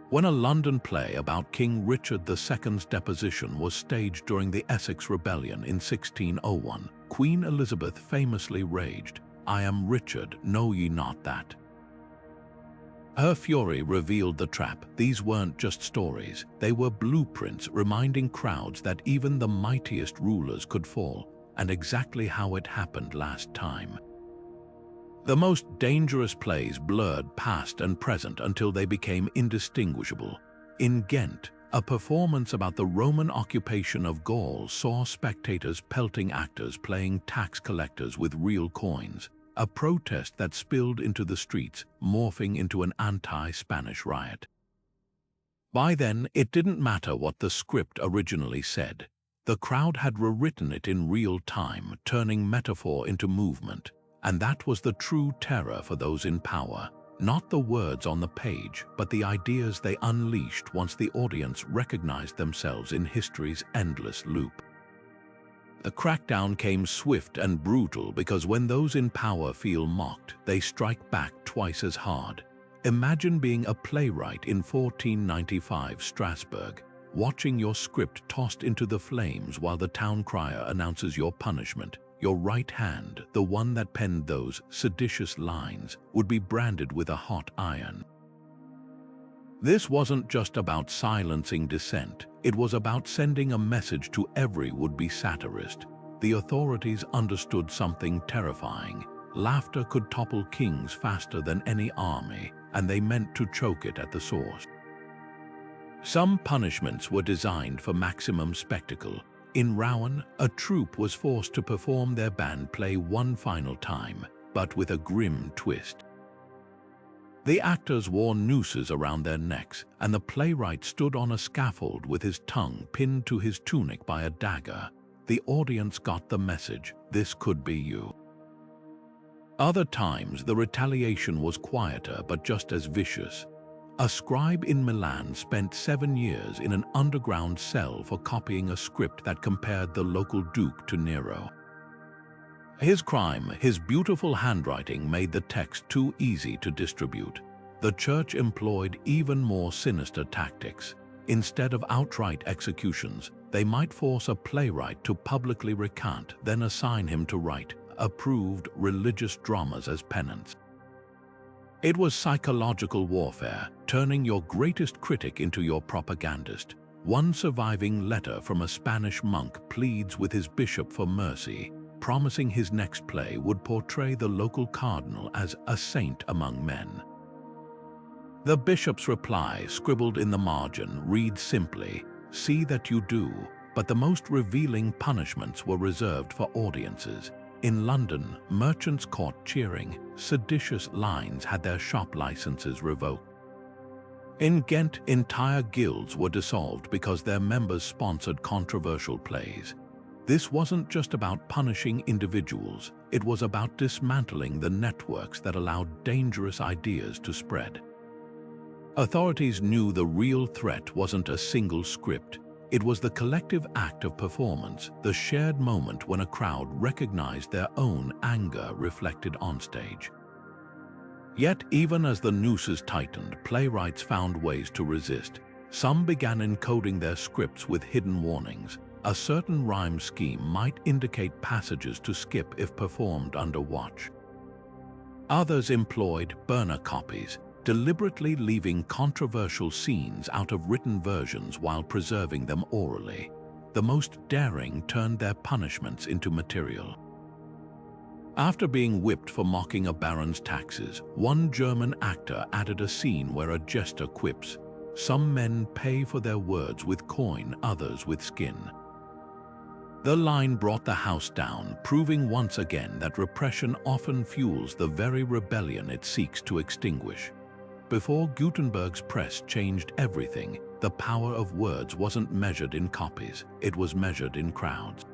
When a London play about King Richard II's deposition was staged during the Essex Rebellion in 1601, Queen Elizabeth famously raged, "I am Richard, know ye not that?" Her fury revealed the trap. These weren't just stories, they were blueprints reminding crowds that even the mightiest rulers could fall, and exactly how it happened last time. The most dangerous plays blurred past and present until they became indistinguishable. In Ghent, a performance about the Roman occupation of Gaul saw spectators pelting actors playing tax collectors with real coins, a protest that spilled into the streets, morphing into an anti-Spanish riot. By then, it didn't matter what the script originally said. The crowd had rewritten it in real time, turning metaphor into movement. And that was the true terror for those in power. Not the words on the page, but the ideas they unleashed once the audience recognized themselves in history's endless loop. The crackdown came swift and brutal because when those in power feel mocked, they strike back twice as hard. Imagine being a playwright in 1495 Strasbourg, watching your script tossed into the flames while the town crier announces your punishment. Your right hand, the one that penned those seditious lines, would be branded with a hot iron. This wasn't just about silencing dissent, it was about sending a message to every would-be satirist. The authorities understood something terrifying. Laughter could topple kings faster than any army, and they meant to choke it at the source. Some punishments were designed for maximum spectacle. In Rouen, a troupe was forced to perform their band play one final time, but with a grim twist. The actors wore nooses around their necks, and the playwright stood on a scaffold with his tongue pinned to his tunic by a dagger. The audience got the message, this could be you. Other times, the retaliation was quieter but just as vicious. A scribe in Milan spent 7 years in an underground cell for copying a script that compared the local duke to Nero. His crime, his beautiful handwriting, made the text too easy to distribute. The church employed even more sinister tactics. Instead of outright executions, they might force a playwright to publicly recant, then assign him to write approved religious dramas as penance. It was psychological warfare, turning your greatest critic into your propagandist. One surviving letter from a Spanish monk pleads with his bishop for mercy, promising his next play would portray the local cardinal as a saint among men. The bishop's reply, scribbled in the margin, reads simply, "See that you do," but the most revealing punishments were reserved for audiences. In London, merchants caught cheering seditious lines had their shop licenses revoked. In Ghent, entire guilds were dissolved because their members sponsored controversial plays. This wasn't just about punishing individuals, it was about dismantling the networks that allowed dangerous ideas to spread. Authorities knew the real threat wasn't a single script. It was the collective act of performance, the shared moment when a crowd recognized their own anger reflected on stage. Yet, even as the nooses tightened, playwrights found ways to resist. Some began encoding their scripts with hidden warnings. A certain rhyme scheme might indicate passages to skip if performed under watch. Others employed burner copies, deliberately leaving controversial scenes out of written versions while preserving them orally. The most daring turned their punishments into material. After being whipped for mocking a baron's taxes, one German actor added a scene where a jester quips, "Some men pay for their words with coin, others with skin." The line brought the house down, proving once again that repression often fuels the very rebellion it seeks to extinguish. Before Gutenberg's press changed everything, the power of words wasn't measured in copies, it was measured in crowds.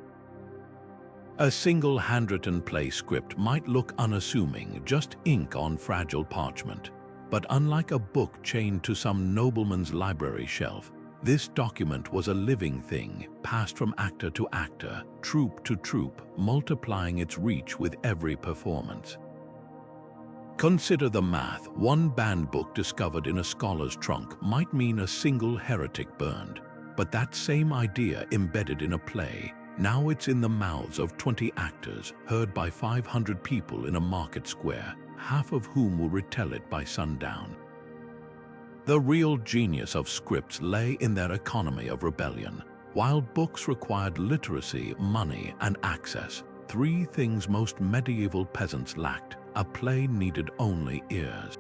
A single handwritten play script might look unassuming, just ink on fragile parchment. But unlike a book chained to some nobleman's library shelf, this document was a living thing, passed from actor to actor, troupe to troupe, multiplying its reach with every performance. Consider the math. One banned book discovered in a scholar's trunk might mean a single heretic burned. But that same idea embedded in a play, now it's in the mouths of 20 actors, heard by 500 people in a market square, half of whom will retell it by sundown. The real genius of scripts lay in their economy of rebellion. While books required literacy, money, and access, three things most medieval peasants lacked. A play needed only ears.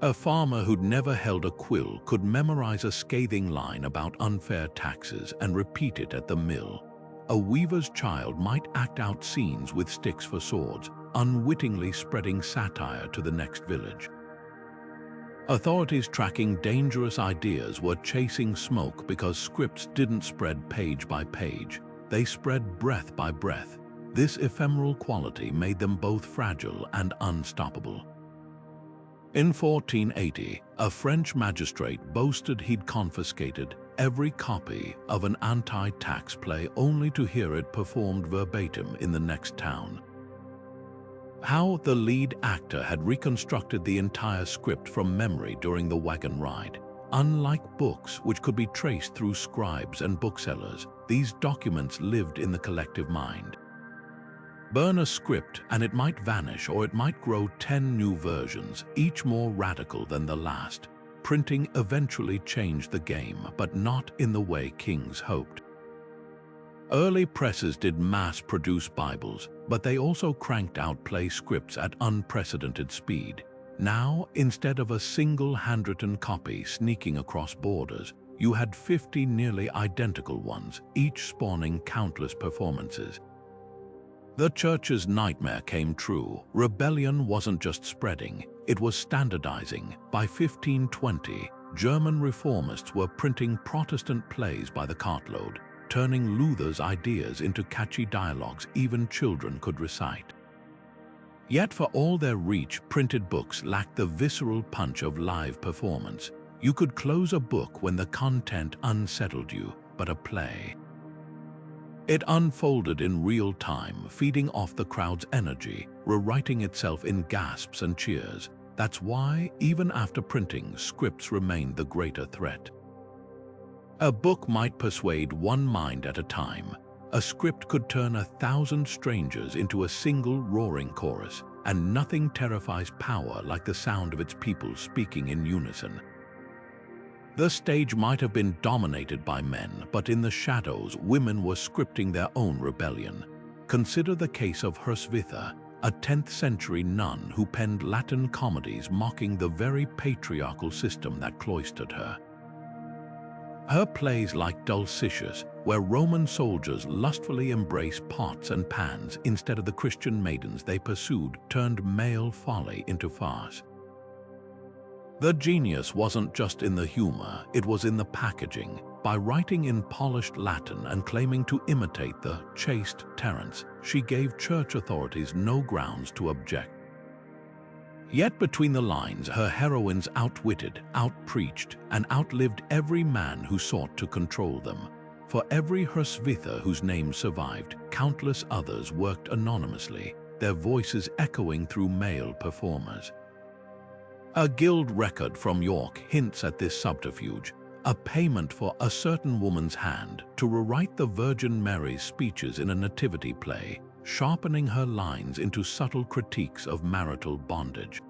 A farmer who'd never held a quill could memorize a scathing line about unfair taxes and repeat it at the mill. A weaver's child might act out scenes with sticks for swords, unwittingly spreading satire to the next village. Authorities tracking dangerous ideas were chasing smoke because scripts didn't spread page by page. They spread breath by breath. This ephemeral quality made them both fragile and unstoppable. In 1480, a French magistrate boasted he'd confiscated every copy of an anti-tax play only to hear it performed verbatim in the next town. How the lead actor had reconstructed the entire script from memory during the wagon ride. Unlike books, which could be traced through scribes and booksellers, these documents lived in the collective mind. Burn a script and it might vanish, or it might grow 10 new versions, each more radical than the last. Printing eventually changed the game, but not in the way kings hoped. Early presses did mass-produce Bibles, but they also cranked out play scripts at unprecedented speed. Now, instead of a single handwritten copy sneaking across borders, you had 50 nearly identical ones, each spawning countless performances. The church's nightmare came true. Rebellion wasn't just spreading, it was standardizing. By 1520, German reformists were printing Protestant plays by the cartload, turning Luther's ideas into catchy dialogues even children could recite. Yet for all their reach, printed books lacked the visceral punch of live performance. You could close a book when the content unsettled you, but a play, it unfolded in real time, feeding off the crowd's energy, rewriting itself in gasps and cheers. That's why, even after printing, scripts remained the greater threat. A book might persuade one mind at a time. A script could turn 1,000 strangers into a single roaring chorus, and nothing terrifies power like the sound of its people speaking in unison. The stage might have been dominated by men, but in the shadows, women were scripting their own rebellion. Consider the case of Hrsvitha, a 10th-century nun who penned Latin comedies mocking the very patriarchal system that cloistered her. Her plays like Dulcicius, where Roman soldiers lustfully embrace pots and pans instead of the Christian maidens they pursued, turned male folly into farce. The genius wasn't just in the humor, it was in the packaging. By writing in polished Latin and claiming to imitate the chaste Terence, she gave church authorities no grounds to object. Yet between the lines, her heroines outwitted, outpreached, and outlived every man who sought to control them. For every Hrsvitha whose name survived, countless others worked anonymously, their voices echoing through male performers. A guild record from York hints at this subterfuge, a payment for a certain woman's hand to rewrite the Virgin Mary's speeches in a nativity play, sharpening her lines into subtle critiques of marital bondage.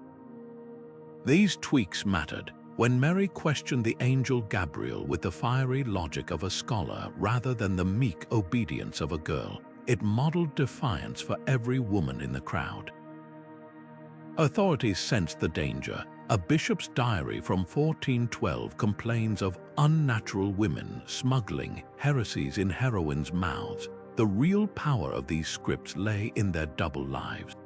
These tweaks mattered. When Mary questioned the angel Gabriel with the fiery logic of a scholar rather than the meek obedience of a girl, it modeled defiance for every woman in the crowd. Authorities sensed the danger. A bishop's diary from 1412 complains of unnatural women smuggling heresies in heroines' mouths. The real power of these scripts lay in their double lives.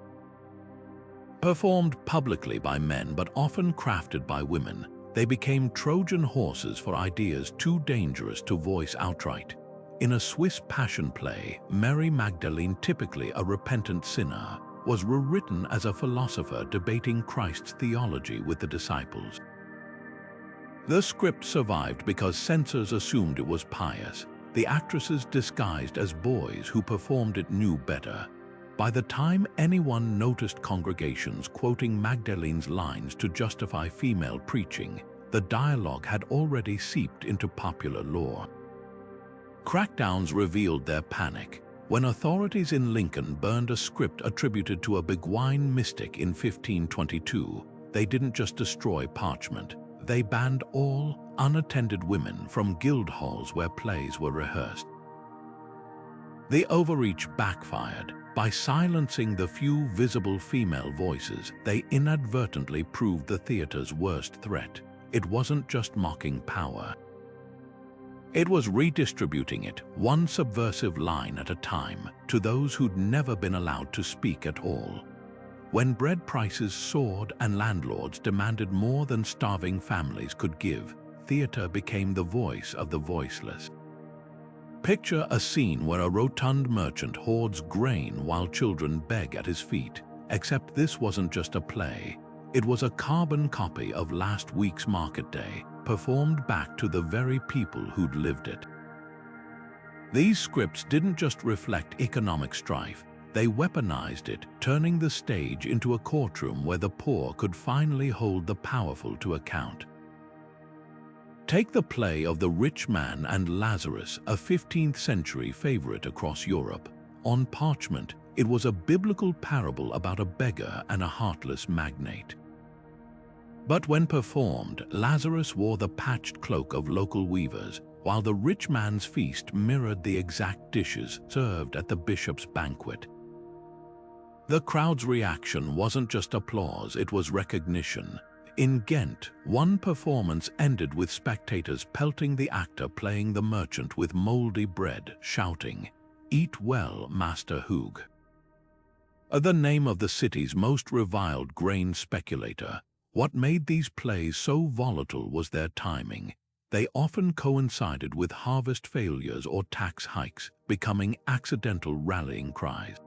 Performed publicly by men but often crafted by women, they became Trojan horses for ideas too dangerous to voice outright. In a Swiss passion play, Mary Magdalene, typically a repentant sinner, was rewritten as a philosopher debating Christ's theology with the disciples. The script survived because censors assumed it was pious. The actresses disguised as boys who performed it knew better. By the time anyone noticed congregations quoting Magdalene's lines to justify female preaching, the dialogue had already seeped into popular lore. Crackdowns revealed their panic. When authorities in Lincoln burned a script attributed to a Beguine mystic in 1522, they didn't just destroy parchment, they banned all unattended women from guild halls where plays were rehearsed. The overreach backfired. By silencing the few visible female voices, they inadvertently proved the theater's worst threat. It wasn't just mocking power. It was redistributing it, one subversive line at a time, to those who'd never been allowed to speak at all. When bread prices soared and landlords demanded more than starving families could give, theater became the voice of the voiceless. Picture a scene where a rotund merchant hoards grain while children beg at his feet, except this wasn't just a play. It was a carbon copy of last week's market day, performed back to the very people who'd lived it. These scripts didn't just reflect economic strife, they weaponized it, turning the stage into a courtroom where the poor could finally hold the powerful to account. Take the play of The Rich Man and Lazarus, a 15th century favorite across Europe. On parchment, it was a biblical parable about a beggar and a heartless magnate. But when performed, Lazarus wore the patched cloak of local weavers, while the rich man's feast mirrored the exact dishes served at the bishop's banquet. The crowd's reaction wasn't just applause, it was recognition. In Ghent, one performance ended with spectators pelting the actor playing the merchant with moldy bread, shouting, "Eat well, Master Hug." The name of the city's most reviled grain speculator. What made these plays so volatile was their timing. They often coincided with harvest failures or tax hikes, becoming accidental rallying cries.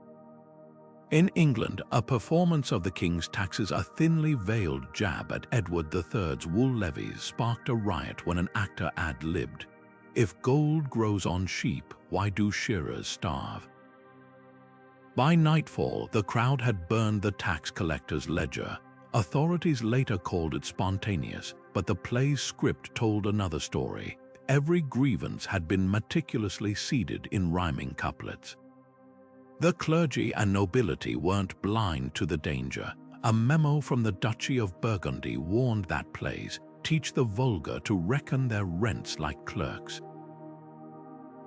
In England, a performance of the King's taxes, a thinly veiled jab at Edward III's wool levies, sparked a riot when an actor ad-libbed, "If gold grows on sheep, why do shearers starve?" By nightfall, the crowd had burned the tax collector's ledger. Authorities later called it spontaneous, but the play's script told another story. Every grievance had been meticulously seeded in rhyming couplets. The clergy and nobility weren't blind to the danger. A memo from the Duchy of Burgundy warned that plays teach the vulgar to reckon their rents like clerks.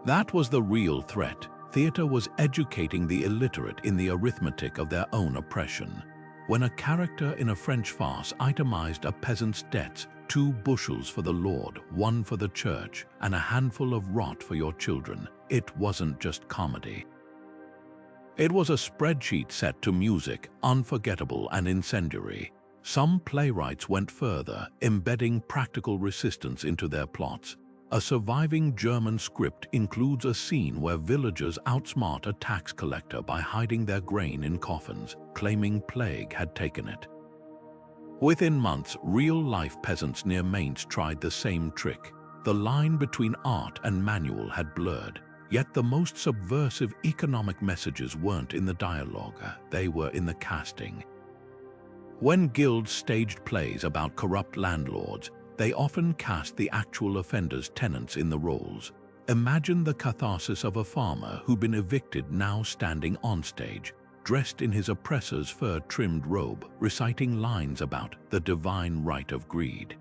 That was the real threat. Theater was educating the illiterate in the arithmetic of their own oppression. When a character in a French farce itemized a peasant's debts, 2 bushels for the Lord, 1 for the church, and a handful of rot for your children, it wasn't just comedy. It was a spreadsheet set to music, unforgettable and incendiary. Some playwrights went further, embedding practical resistance into their plots. A surviving German script includes a scene where villagers outsmart a tax collector by hiding their grain in coffins, claiming plague had taken it. Within months, real-life peasants near Mainz tried the same trick. The line between art and manual had blurred. Yet the most subversive economic messages weren't in the dialogue, they were in the casting. When guilds staged plays about corrupt landlords, they often cast the actual offender's tenants in the roles. Imagine the catharsis of a farmer who'd been evicted now standing on stage, dressed in his oppressor's fur-trimmed robe, reciting lines about the divine right of greed.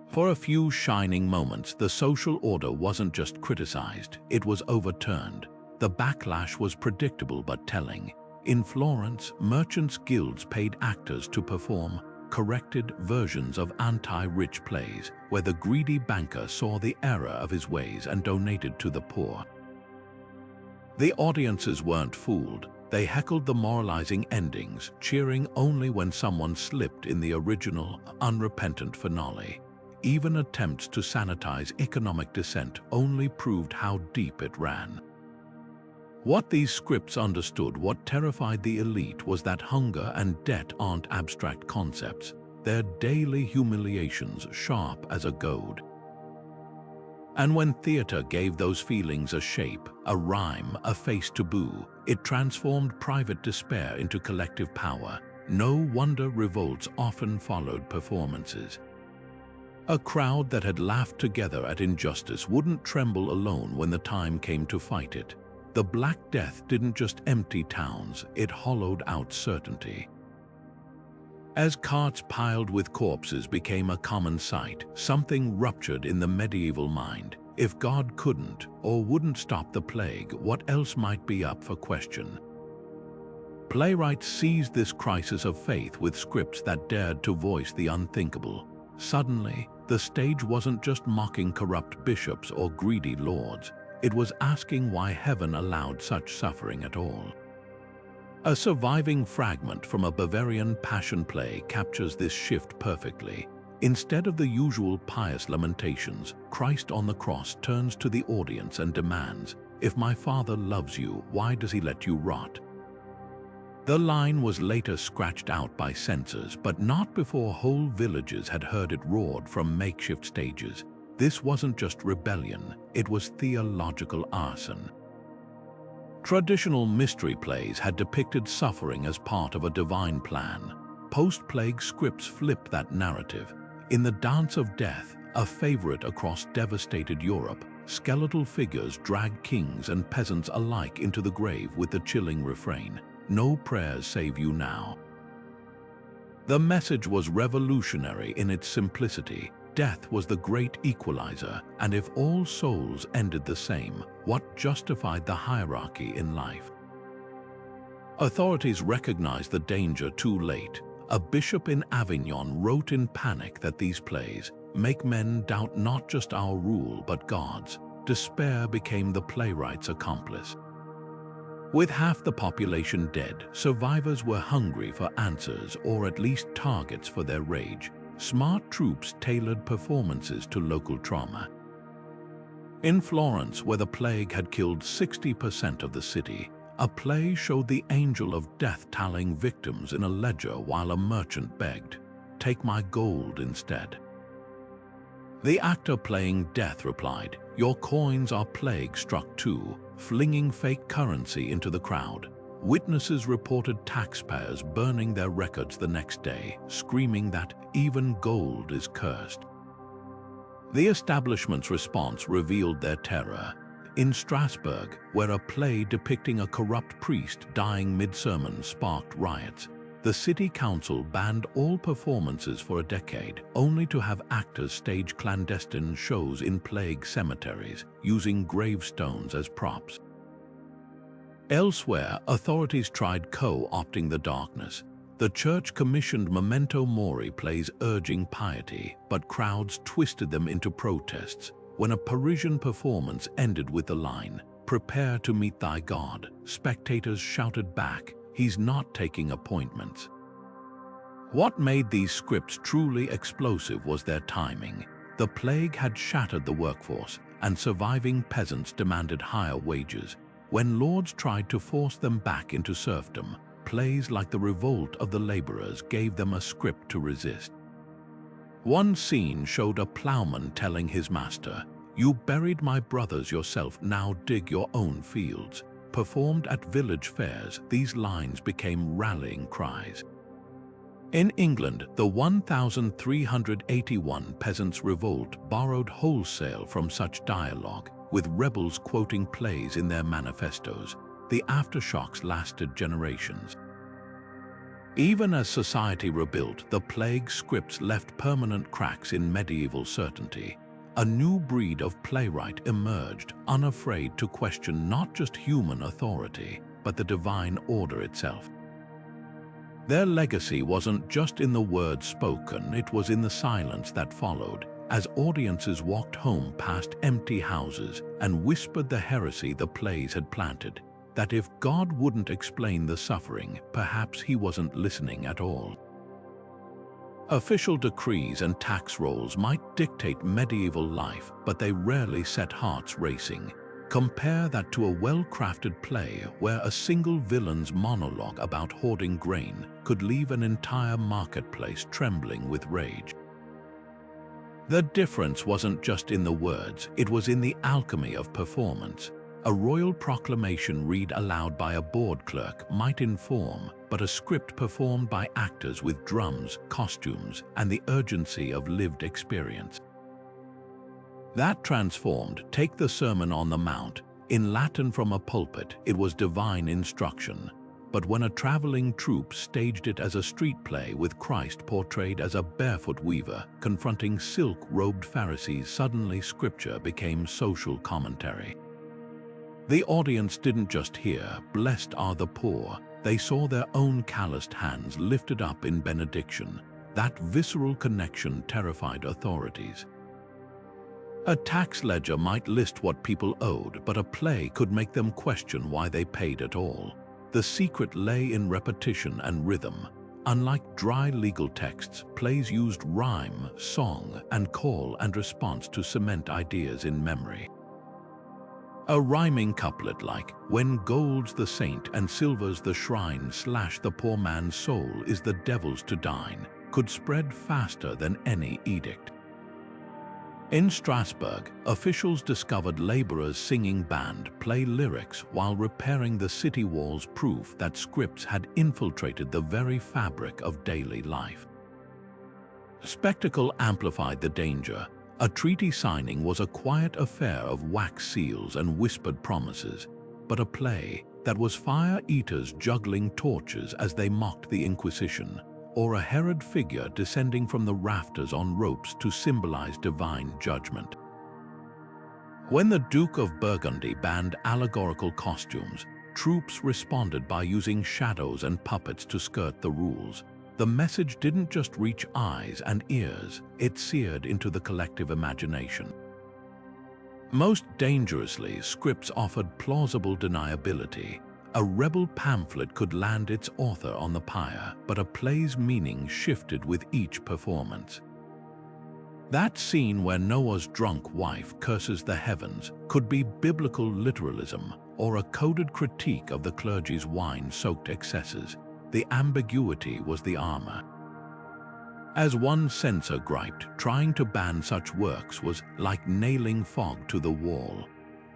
For a few shining moments, the social order wasn't just criticized, it was overturned. The backlash was predictable but telling. In Florence, merchants' guilds paid actors to perform corrected versions of anti-rich plays, where the greedy banker saw the error of his ways and donated to the poor. The audiences weren't fooled. They heckled the moralizing endings, cheering only when someone slipped in the original, unrepentant finale. Even attempts to sanitize economic dissent only proved how deep it ran. What these scripts understood, what terrified the elite, was that hunger and debt aren't abstract concepts. They're daily humiliations, sharp as a goad. And when theater gave those feelings a shape, a rhyme, a face to boo, it transformed private despair into collective power. No wonder revolts often followed performances. A crowd that had laughed together at injustice wouldn't tremble alone when the time came to fight it. The Black Death didn't just empty towns, it hollowed out certainty. As carts piled with corpses became a common sight, something ruptured in the medieval mind. If God couldn't or wouldn't stop the plague, what else might be up for question? Playwrights seized this crisis of faith with scripts that dared to voice the unthinkable. Suddenly, the stage wasn't just mocking corrupt bishops or greedy lords, it was asking why heaven allowed such suffering at all. A surviving fragment from a Bavarian passion play captures this shift perfectly. Instead of the usual pious lamentations, Christ on the cross turns to the audience and demands, "If my Father loves you, why does he let you rot?" The line was later scratched out by censors, but not before whole villages had heard it roared from makeshift stages. This wasn't just rebellion, it was theological arson. Traditional mystery plays had depicted suffering as part of a divine plan. Post-plague scripts flipped that narrative. In The Dance of Death, a favorite across devastated Europe, skeletal figures dragged kings and peasants alike into the grave with the chilling refrain, "No prayers save you now." The message was revolutionary in its simplicity. Death was the great equalizer, and if all souls ended the same, what justified the hierarchy in life? Authorities recognized the danger too late. A bishop in Avignon wrote in panic that these plays make men doubt not just our rule but God's. Despair became the playwright's accomplice. With half the population dead, survivors were hungry for answers or at least targets for their rage. Smart troupes tailored performances to local trauma. In Florence, where the plague had killed 60% of the city, a play showed the angel of death tallying victims in a ledger while a merchant begged, "Take my gold instead." The actor playing death replied, "Your coins are plague-struck too," flinging fake currency into the crowd. Witnesses reported taxpayers burning their records the next day, screaming that even gold is cursed. The establishment's response revealed their terror. In Strasbourg, where a play depicting a corrupt priest dying mid-sermon sparked riots, the city council banned all performances for a decade, only to have actors stage clandestine shows in plague cemeteries, using gravestones as props. Elsewhere, authorities tried co-opting the darkness. The church commissioned Memento Mori plays urging piety, but crowds twisted them into protests. When a Parisian performance ended with the line, "Prepare to meet thy God," spectators shouted back, "He's not taking appointments." What made these scripts truly explosive was their timing. The plague had shattered the workforce, and surviving peasants demanded higher wages. When lords tried to force them back into serfdom, plays like The Revolt of the Laborers gave them a script to resist. One scene showed a plowman telling his master, "You buried my brothers yourself, now dig your own fields." Performed at village fairs, these lines became rallying cries. In England, the 1381 Peasants' Revolt borrowed wholesale from such dialogue, with rebels quoting plays in their manifestos. The aftershocks lasted generations. Even as society rebuilt, the plague scripts left permanent cracks in medieval certainty. A new breed of playwright emerged, unafraid to question not just human authority, but the divine order itself. Their legacy wasn't just in the words spoken, it was in the silence that followed, as audiences walked home past empty houses and whispered the heresy the plays had planted, that if God wouldn't explain the suffering, perhaps he wasn't listening at all. Official decrees and tax rolls might dictate medieval life, but they rarely set hearts racing. Compare that to a well-crafted play where a single villain's monologue about hoarding grain could leave an entire marketplace trembling with rage. The difference wasn't just in the words, it was in the alchemy of performance. A royal proclamation read aloud by a board clerk might inform, but a script performed by actors with drums, costumes, and the urgency of lived experience. That transformed, take the Sermon on the Mount. In Latin from a pulpit, it was divine instruction. But when a traveling troupe staged it as a street play with Christ portrayed as a barefoot weaver confronting silk-robed Pharisees, suddenly scripture became social commentary. The audience didn't just hear, "Blessed are the poor," they saw their own calloused hands lifted up in benediction. That visceral connection terrified authorities. A tax ledger might list what people owed, but a play could make them question why they paid at all. The secret lay in repetition and rhythm. Unlike dry legal texts, plays used rhyme, song, and call and response to cement ideas in memory. A rhyming couplet like, "When gold's the saint and silver's the shrine, / the poor man's soul is the devil's to dine," could spread faster than any edict. In Strasbourg, officials discovered laborers singing band play lyrics while repairing the city walls, proof that scripts had infiltrated the very fabric of daily life. Spectacle amplified the danger. A treaty signing was a quiet affair of wax seals and whispered promises, but a play that was fire eaters juggling torches as they mocked the Inquisition, or a Herod figure descending from the rafters on ropes to symbolize divine judgment. When the Duke of Burgundy banned allegorical costumes, troops responded by using shadows and puppets to skirt the rules. The message didn't just reach eyes and ears, it seared into the collective imagination. Most dangerously, scripts offered plausible deniability. A rebel pamphlet could land its author on the pyre, but a play's meaning shifted with each performance. That scene where Noah's drunk wife curses the heavens could be biblical literalism or a coded critique of the clergy's wine-soaked excesses. The ambiguity was the armor. As one censor griped, trying to ban such works was like nailing fog to the wall.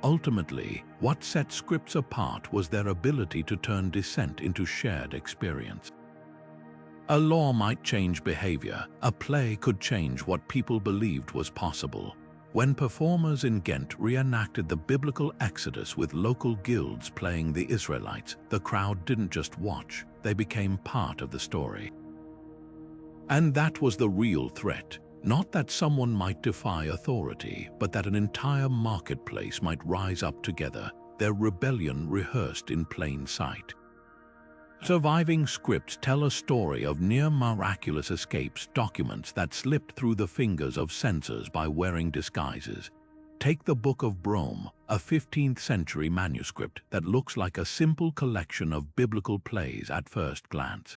Ultimately, what set scripts apart was their ability to turn dissent into shared experience. A law might change behavior, a play could change what people believed was possible. When performers in Ghent reenacted the biblical Exodus with local guilds playing the Israelites, the crowd didn't just watch, they became part of the story. And that was the real threat. Not that someone might defy authority, but that an entire marketplace might rise up together, their rebellion rehearsed in plain sight. Surviving scripts tell a story of near-miraculous escapes, documents that slipped through the fingers of censors by wearing disguises. Take the Book of Brome, a 15th-century manuscript that looks like a simple collection of biblical plays at first glance.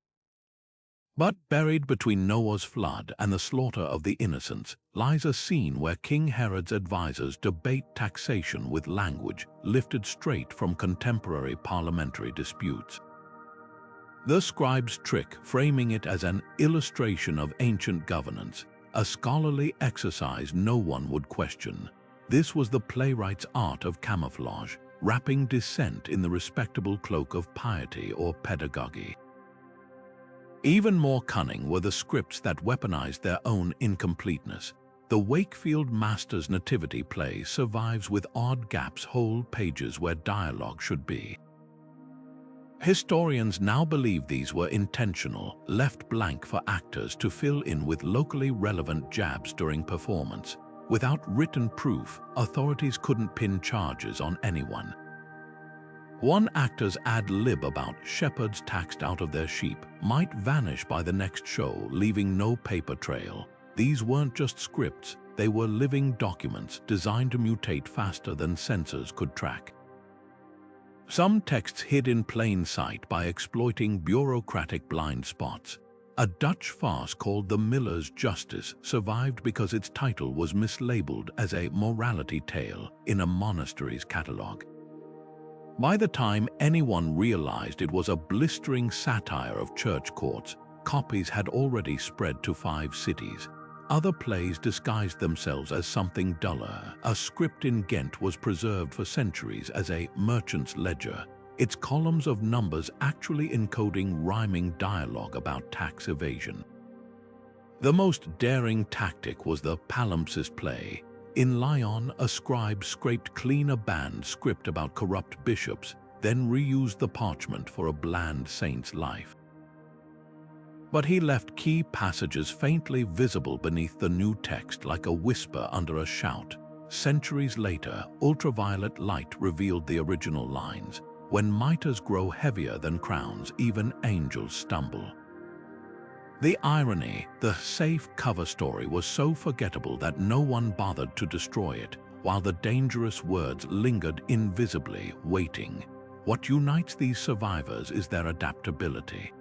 But buried between Noah's flood and the slaughter of the innocents lies a scene where King Herod's advisors debate taxation with language lifted straight from contemporary parliamentary disputes. The scribe's trick, framing it as an illustration of ancient governance, a scholarly exercise no one would question. This was the playwright's art of camouflage, wrapping dissent in the respectable cloak of piety or pedagogy. Even more cunning were the scripts that weaponized their own incompleteness. The Wakefield Master's Nativity play survives with odd gaps, whole pages where dialogue should be. Historians now believe these were intentional, left blank for actors to fill in with locally relevant jabs during performance. Without written proof, authorities couldn't pin charges on anyone. One actor's ad lib about shepherds taxed out of their sheep might vanish by the next show, leaving no paper trail. These weren't just scripts, they were living documents designed to mutate faster than censors could track. Some texts hid in plain sight by exploiting bureaucratic blind spots. A Dutch farce called The Miller's Justice survived because its title was mislabeled as a morality tale in a monastery's catalogue. By the time anyone realized it was a blistering satire of church courts, copies had already spread to 5 cities. Other plays disguised themselves as something duller. A script in Ghent was preserved for centuries as a merchant's ledger, its columns of numbers actually encoding rhyming dialogue about tax evasion. The most daring tactic was the palimpsest play. In Lyon, a scribe scraped clean a banned script about corrupt bishops, then reused the parchment for a bland saint's life. But he left key passages faintly visible beneath the new text, like a whisper under a shout. Centuries later, ultraviolet light revealed the original lines. When mitres grow heavier than crowns, even angels stumble. The irony, the safe cover story was so forgettable that no one bothered to destroy it, while the dangerous words lingered invisibly, waiting. What unites these survivors is their adaptability.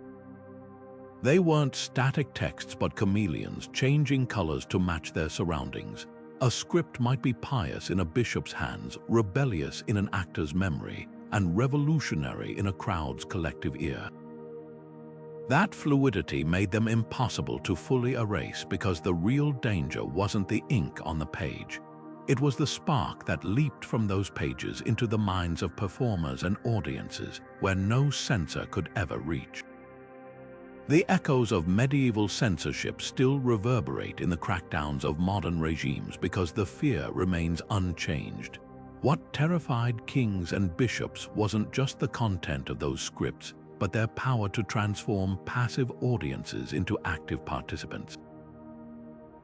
They weren't static texts but chameleons, changing colors to match their surroundings. A script might be pious in a bishop's hands, rebellious in an actor's memory, and revolutionary in a crowd's collective ear. That fluidity made them impossible to fully erase because the real danger wasn't the ink on the page. It was the spark that leaped from those pages into the minds of performers and audiences where no censor could ever reach. The echoes of medieval censorship still reverberate in the crackdowns of modern regimes because the fear remains unchanged. What terrified kings and bishops wasn't just the content of those scripts, but their power to transform passive audiences into active participants.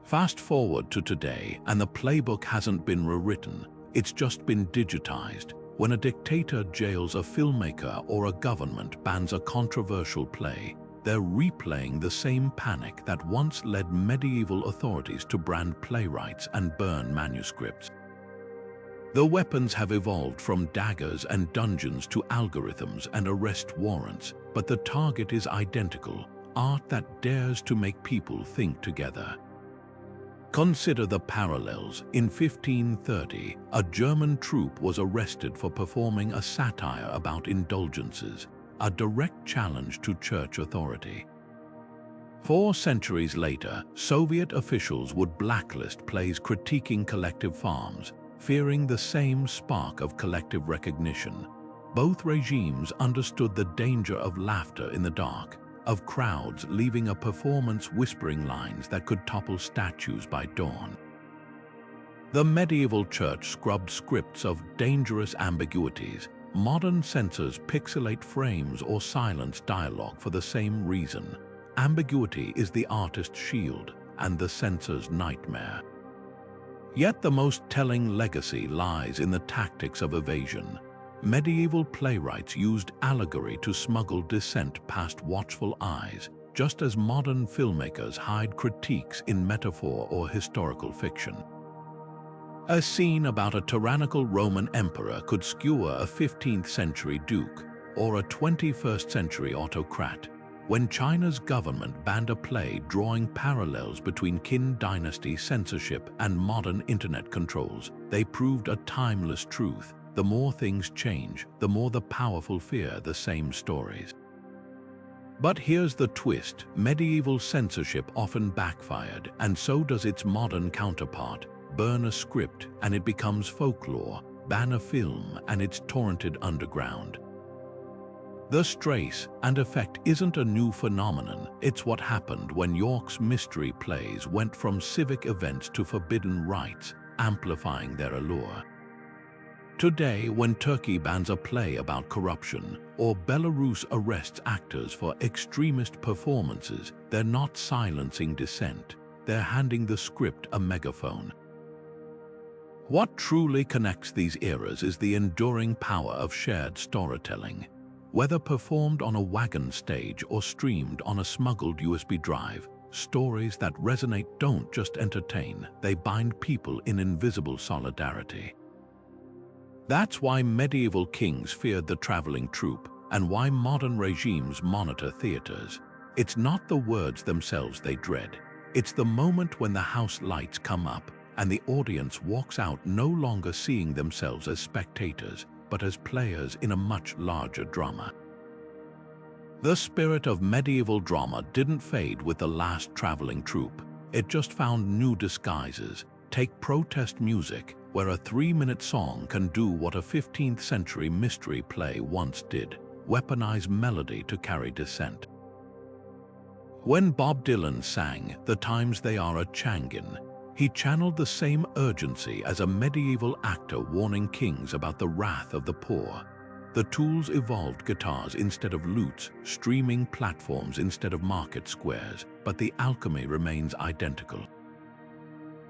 Fast forward to today, and the playbook hasn't been rewritten, it's just been digitized. When a dictator jails a filmmaker or a government bans a controversial play, they're replaying the same panic that once led medieval authorities to brand playwrights and burn manuscripts. The weapons have evolved from daggers and dungeons to algorithms and arrest warrants, but the target is identical: art that dares to make people think together. Consider the parallels. In 1530, a German troupe was arrested for performing a satire about indulgences, a direct challenge to church authority. 4 centuries later, Soviet officials would blacklist plays critiquing collective farms, fearing the same spark of collective recognition. Both regimes understood the danger of laughter in the dark, of crowds leaving a performance whispering lines that could topple statues by dawn. The medieval church scrubbed scripts of dangerous ambiguities. Modern censors pixelate frames or silence dialogue for the same reason. Ambiguity is the artist's shield and the censor's nightmare. Yet the most telling legacy lies in the tactics of evasion. Medieval playwrights used allegory to smuggle dissent past watchful eyes, just as modern filmmakers hide critiques in metaphor or historical fiction. A scene about a tyrannical Roman emperor could skewer a 15th century duke or a 21st century autocrat. When China's government banned a play drawing parallels between Qin dynasty censorship and modern internet controls, they proved a timeless truth: the more things change, the more the powerful fear the same stories. But here's the twist: medieval censorship often backfired, and so does its modern counterpart. Burn a script and it becomes folklore, ban a film and it's torrented underground. The strain and effect isn't a new phenomenon, it's what happened when York's mystery plays went from civic events to forbidden rites, amplifying their allure. Today, when Turkey bans a play about corruption, or Belarus arrests actors for extremist performances, they're not silencing dissent, they're handing the script a megaphone. What truly connects these eras is the enduring power of shared storytelling. Whether performed on a wagon stage or streamed on a smuggled USB drive, stories that resonate don't just entertain, they bind people in invisible solidarity. That's why medieval kings feared the traveling troupe, and why modern regimes monitor theaters. It's not the words themselves they dread. It's the moment when the house lights come up and the audience walks out no longer seeing themselves as spectators, but as players in a much larger drama. The spirit of medieval drama didn't fade with the last traveling troupe. It just found new disguises. Take protest music, where a 3-minute song can do what a 15th century mystery play once did: weaponize melody to carry dissent. When Bob Dylan sang "The Times They Are a-Changin'," he channeled the same urgency as a medieval actor warning kings about the wrath of the poor. The tools evolved: guitars instead of lutes, streaming platforms instead of market squares, but the alchemy remains identical.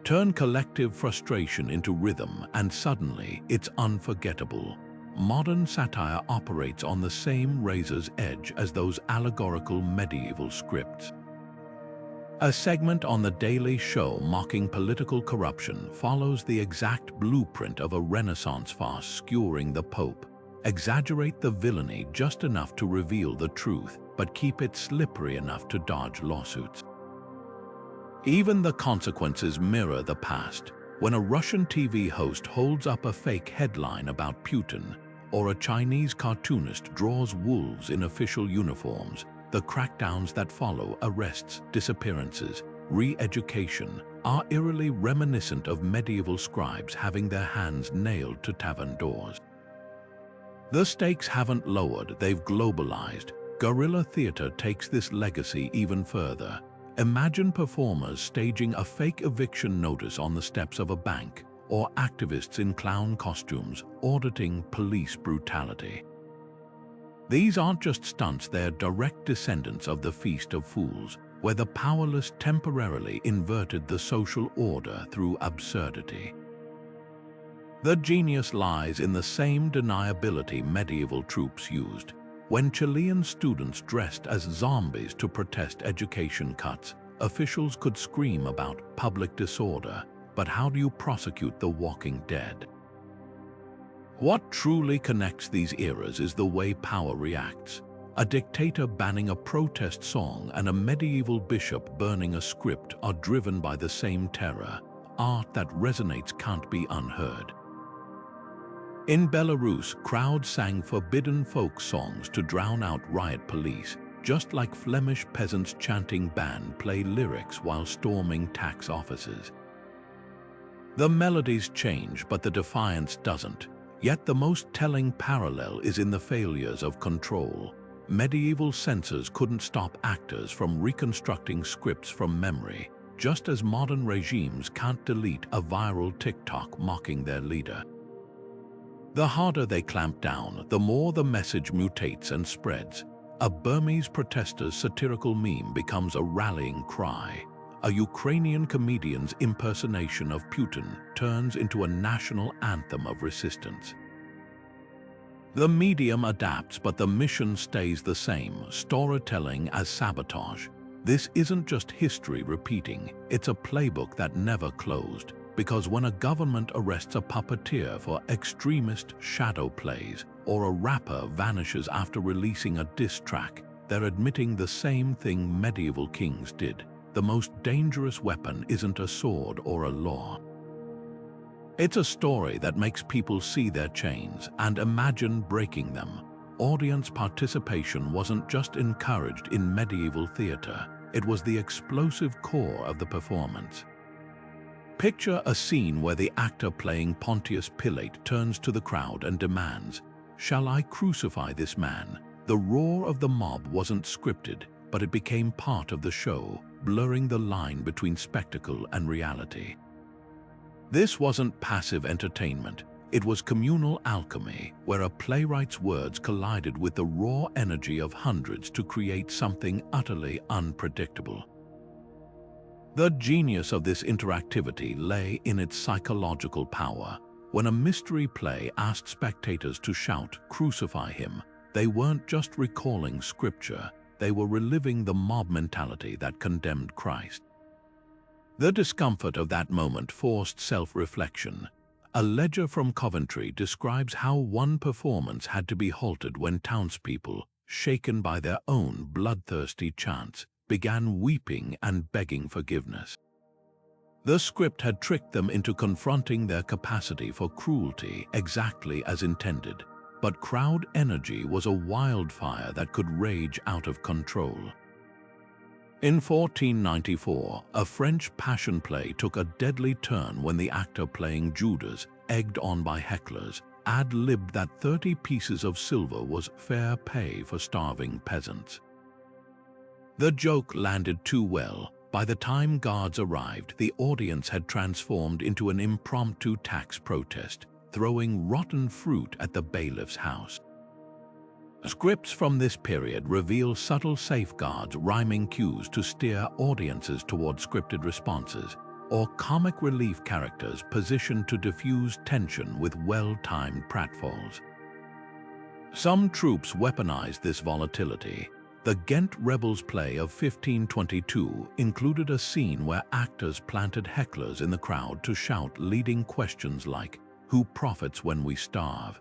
Turn collective frustration into rhythm, and suddenly it's unforgettable. Modern satire operates on the same razor's edge as those allegorical medieval scripts. A segment on The Daily Show mocking political corruption follows the exact blueprint of a Renaissance farce skewering the Pope. exaggerate the villainy just enough to reveal the truth, but keep it slippery enough to dodge lawsuits. Even the consequences mirror the past. When a Russian TV host holds up a fake headline about Putin, or a Chinese cartoonist draws wolves in official uniforms, the crackdowns that follow, arrests, disappearances, re-education, are eerily reminiscent of medieval scribes having their hands nailed to tavern doors. The stakes haven't lowered, they've globalized. Guerrilla theater takes this legacy even further. Imagine performers staging a fake eviction notice on the steps of a bank, or activists in clown costumes auditing police brutality. These aren't just stunts, they're direct descendants of the Feast of Fools, where the powerless temporarily inverted the social order through absurdity. The genius lies in the same deniability medieval troupes used. When Chilean students dressed as zombies to protest education cuts, officials could scream about public disorder, but how do you prosecute the walking dead? What truly connects these eras is the way power reacts. A dictator banning a protest song and a medieval bishop burning a script are driven by the same terror. Art that resonates can't be unheard. In Belarus, crowds sang forbidden folk songs to drown out riot police, just like Flemish peasants chanting band play lyrics while storming tax offices. The melodies change, but the defiance doesn't. Yet the most telling parallel is in the failures of control. Medieval censors couldn't stop actors from reconstructing scripts from memory, just as modern regimes can't delete a viral TikTok mocking their leader. The harder they clamp down, the more the message mutates and spreads. A Burmese protester's satirical meme becomes a rallying cry. A Ukrainian comedian's impersonation of Putin turns into a national anthem of resistance. The medium adapts, but the mission stays the same: storytelling as sabotage. This isn't just history repeating, it's a playbook that never closed. Because when a government arrests a puppeteer for extremist shadow plays, or a rapper vanishes after releasing a diss track, they're admitting the same thing medieval kings did. The most dangerous weapon isn't a sword or a law. It's a story that makes people see their chains and imagine breaking them. Audience participation wasn't just encouraged in medieval theater, it was the explosive core of the performance. Picture a scene where the actor playing Pontius Pilate turns to the crowd and demands, "Shall I crucify this man?" The roar of the mob wasn't scripted, but it became part of the show, blurring the line between spectacle and reality. This wasn't passive entertainment, it was communal alchemy, where a playwright's words collided with the raw energy of hundreds to create something utterly unpredictable. The genius of this interactivity lay in its psychological power. When a mystery play asked spectators to shout, "Crucify him," they weren't just recalling scripture, they were reliving the mob mentality that condemned Christ. The discomfort of that moment forced self-reflection. A ledger from Coventry describes how one performance had to be halted when townspeople, shaken by their own bloodthirsty chants, began weeping and begging forgiveness. The script had tricked them into confronting their capacity for cruelty exactly as intended, but crowd energy was a wildfire that could rage out of control. In 1494, a French passion play took a deadly turn when the actor playing Judas, egged on by hecklers, ad-libbed that 30 pieces of silver was fair pay for starving peasants. The joke landed too well. By the time guards arrived, the audience had transformed into an impromptu tax protest, throwing rotten fruit at the bailiff's house. Scripts from this period reveal subtle safeguards, rhyming cues to steer audiences toward scripted responses, or comic relief characters positioned to diffuse tension with well-timed pratfalls. Some troupes weaponized this volatility. The Ghent Rebels play of 1522 included a scene where actors planted hecklers in the crowd to shout leading questions like, "Who profits when we starve?"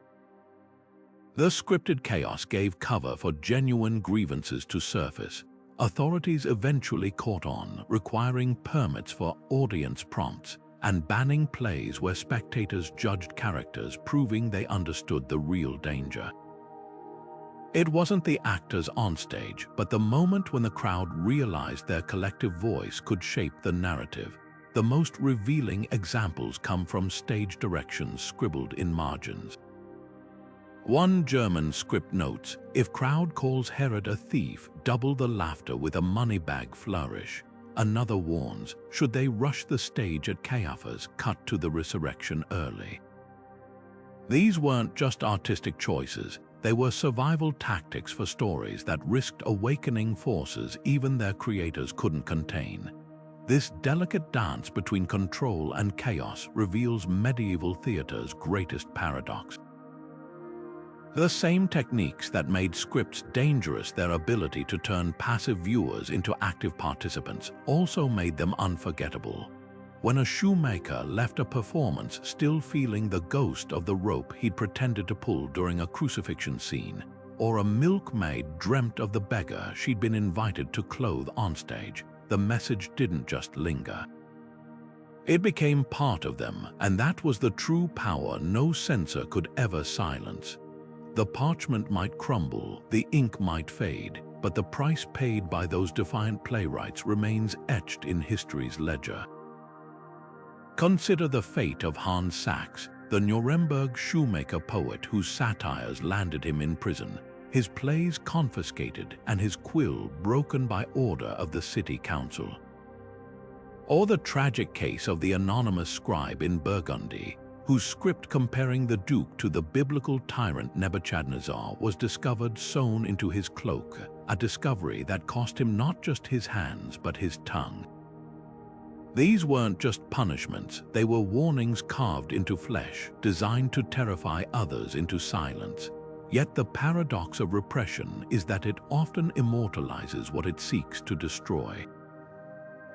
The scripted chaos gave cover for genuine grievances to surface. Authorities eventually caught on, requiring permits for audience prompts and banning plays where spectators judged characters, proving they understood the real danger. It wasn't the actors on stage, but the moment when the crowd realized their collective voice could shape the narrative. The most revealing examples come from stage directions scribbled in margins. One German script notes, "If crowd calls Herod a thief, double the laughter with a money bag flourish." Another warns, should they rush the stage at Caiaphas, cut to the resurrection early. These weren't just artistic choices, they were survival tactics for stories that risked awakening forces even their creators couldn't contain. This delicate dance between control and chaos reveals medieval theater's greatest paradox. The same techniques that made scripts dangerous, their ability to turn passive viewers into active participants, also made them unforgettable. When a shoemaker left a performance still feeling the ghost of the rope he'd pretended to pull during a crucifixion scene, or a milkmaid dreamt of the beggar she'd been invited to clothe onstage, the message didn't just linger. It became part of them, and that was the true power no censor could ever silence. The parchment might crumble, the ink might fade, but the price paid by those defiant playwrights remains etched in history's ledger. Consider the fate of Hans Sachs, the Nuremberg shoemaker poet whose satires landed him in prison, his plays confiscated and his quill broken by order of the city council. Or the tragic case of the anonymous scribe in Burgundy, whose script comparing the Duke to the biblical tyrant Nebuchadnezzar was discovered sewn into his cloak, a discovery that cost him not just his hands but his tongue. These weren't just punishments, they were warnings carved into flesh, designed to terrify others into silence. Yet the paradox of repression is that it often immortalizes what it seeks to destroy.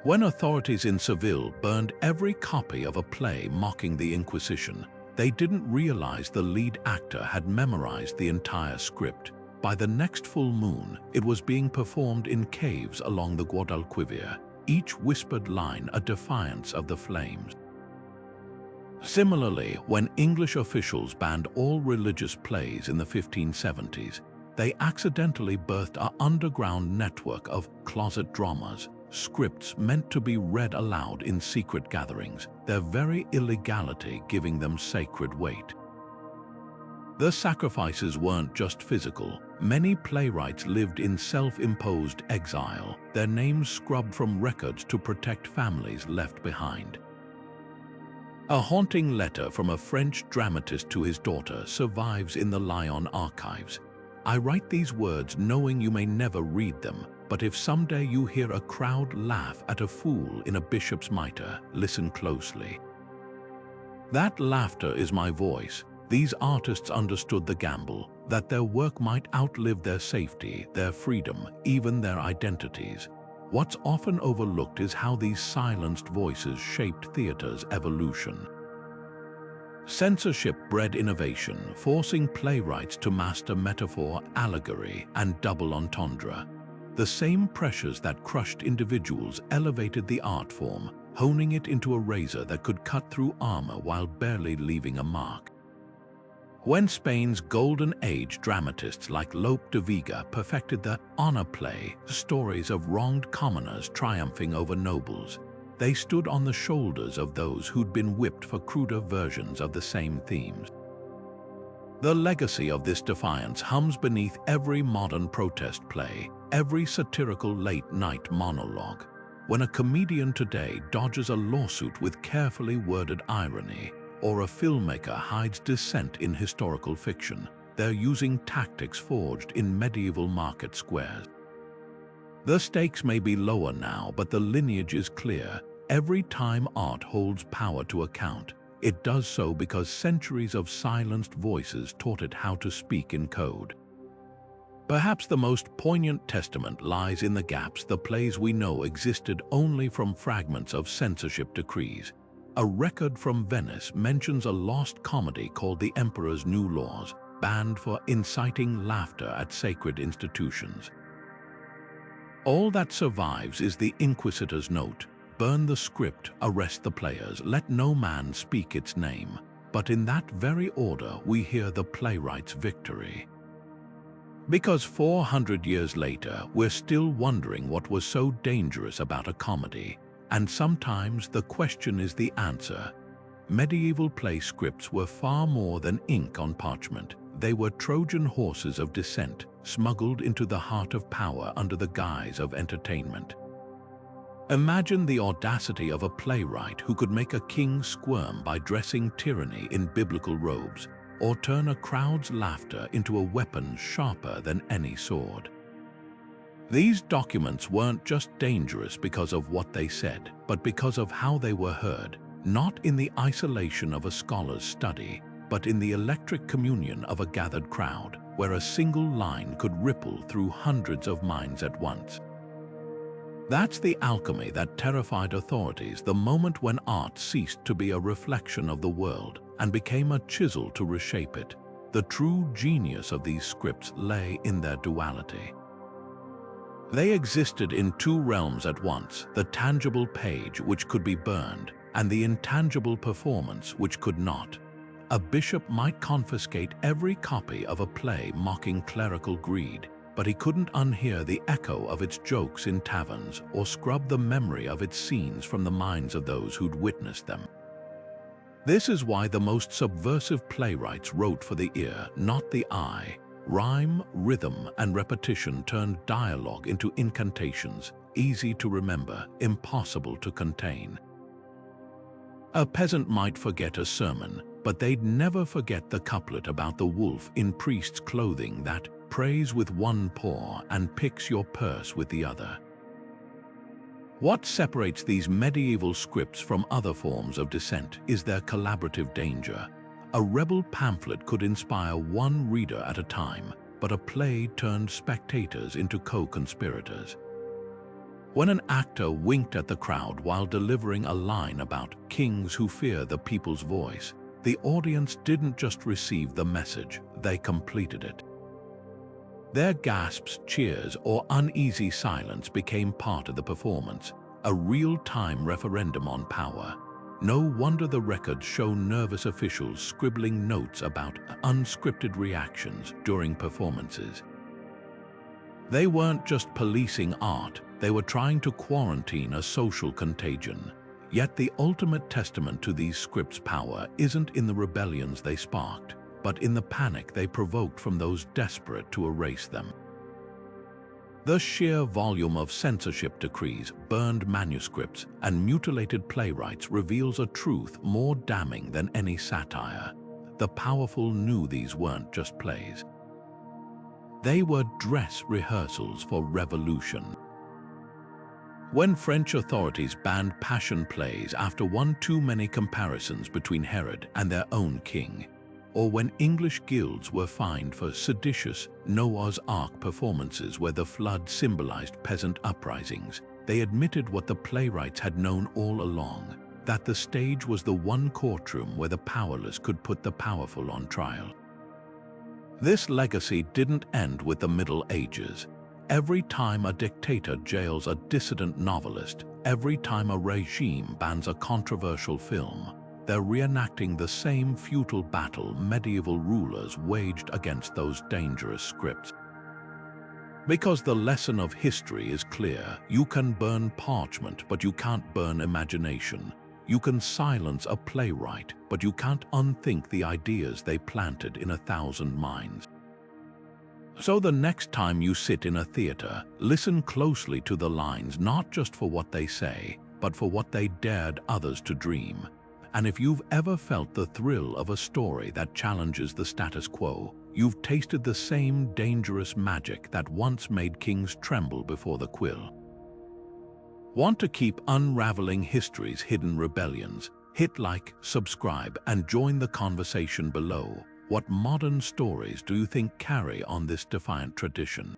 When authorities in Seville burned every copy of a play mocking the Inquisition, they didn't realize the lead actor had memorized the entire script. By the next full moon, it was being performed in caves along the Guadalquivir, each whispered line a defiance of the flames. Similarly, when English officials banned all religious plays in the 1570s, they accidentally birthed an underground network of closet dramas, scripts meant to be read aloud in secret gatherings, their very illegality giving them sacred weight. The sacrifices weren't just physical. Many playwrights lived in self-imposed exile, their names scrubbed from records to protect families left behind. A haunting letter from a French dramatist to his daughter survives in the Lyon archives. "I write these words knowing you may never read them, but if someday you hear a crowd laugh at a fool in a bishop's mitre, listen closely. That laughter is my voice." These artists understood the gamble, that their work might outlive their safety, their freedom, even their identities. What's often overlooked is how these silenced voices shaped theater's evolution. Censorship bred innovation, forcing playwrights to master metaphor, allegory, and double entendre. The same pressures that crushed individuals elevated the art form, honing it into a razor that could cut through armor while barely leaving a mark. When Spain's golden age dramatists like Lope de Vega perfected the honor play, stories of wronged commoners triumphing over nobles, they stood on the shoulders of those who'd been whipped for cruder versions of the same themes. The legacy of this defiance hums beneath every modern protest play, every satirical late-night monologue. When a comedian today dodges a lawsuit with carefully worded irony, or a filmmaker hides dissent in historical fiction, they're using tactics forged in medieval market squares. The stakes may be lower now, but the lineage is clear. Every time art holds power to account, it does so because centuries of silenced voices taught it how to speak in code. Perhaps the most poignant testament lies in the gaps the plays we know existed only from fragments of censorship decrees. A record from Venice mentions a lost comedy called The Emperor's New Laws, banned for inciting laughter at sacred institutions. All that survives is the Inquisitor's note: burn the script, arrest the players, let no man speak its name. But in that very order we hear the playwright's victory. Because 400 years later, we're still wondering what was so dangerous about a comedy. And sometimes the question is the answer. Medieval play scripts were far more than ink on parchment. They were Trojan horses of dissent, smuggled into the heart of power under the guise of entertainment. Imagine the audacity of a playwright who could make a king squirm by dressing tyranny in biblical robes, or turn a crowd's laughter into a weapon sharper than any sword. These documents weren't just dangerous because of what they said, but because of how they were heard, not in the isolation of a scholar's study, but in the electric communion of a gathered crowd, where a single line could ripple through hundreds of minds at once. That's the alchemy that terrified authorities the moment when art ceased to be a reflection of the world and became a chisel to reshape it. The true genius of these scripts lay in their duality. They existed in two realms at once: the tangible page, which could be burned, and the intangible performance, which could not. A bishop might confiscate every copy of a play mocking clerical greed, but he couldn't unhear the echo of its jokes in taverns or scrub the memory of its scenes from the minds of those who'd witnessed them. This is why the most subversive playwrights wrote for the ear, not the eye. Rhyme, rhythm, and repetition turned dialogue into incantations, easy to remember, impossible to contain. A peasant might forget a sermon, but they'd never forget the couplet about the wolf in priest's clothing that prays with one paw and picks your purse with the other. What separates these medieval scripts from other forms of dissent is their collaborative danger. A rebel pamphlet could inspire one reader at a time, but a play turned spectators into co-conspirators. When an actor winked at the crowd while delivering a line about kings who fear the people's voice, the audience didn't just receive the message, they completed it. Their gasps, cheers, or uneasy silence became part of the performance, a real-time referendum on power. No wonder the records show nervous officials scribbling notes about unscripted reactions during performances. They weren't just policing art, they were trying to quarantine a social contagion. Yet the ultimate testament to these scripts' power isn't in the rebellions they sparked, but in the panic they provoked from those desperate to erase them. The sheer volume of censorship decrees, burned manuscripts, and mutilated playwrights reveals a truth more damning than any satire. The powerful knew these weren't just plays. They were dress rehearsals for revolution. When French authorities banned passion plays after one too many comparisons between Herod and their own king, or when English guilds were fined for seditious Noah's Ark performances where the flood symbolized peasant uprisings, they admitted what the playwrights had known all along, that the stage was the one courtroom where the powerless could put the powerful on trial. This legacy didn't end with the Middle Ages. Every time a dictator jails a dissident novelist, every time a regime bans a controversial film, they're reenacting the same futile battle medieval rulers waged against those dangerous scripts. Because the lesson of history is clear: you can burn parchment, but you can't burn imagination. You can silence a playwright, but you can't unthink the ideas they planted in 1,000 minds. So the next time you sit in a theater, listen closely to the lines, not just for what they say, but for what they dared others to dream. And if you've ever felt the thrill of a story that challenges the status quo, you've tasted the same dangerous magic that once made kings tremble before the quill. Want to keep unraveling history's hidden rebellions? Hit like, subscribe, and join the conversation below. What modern stories do you think carry on this defiant tradition?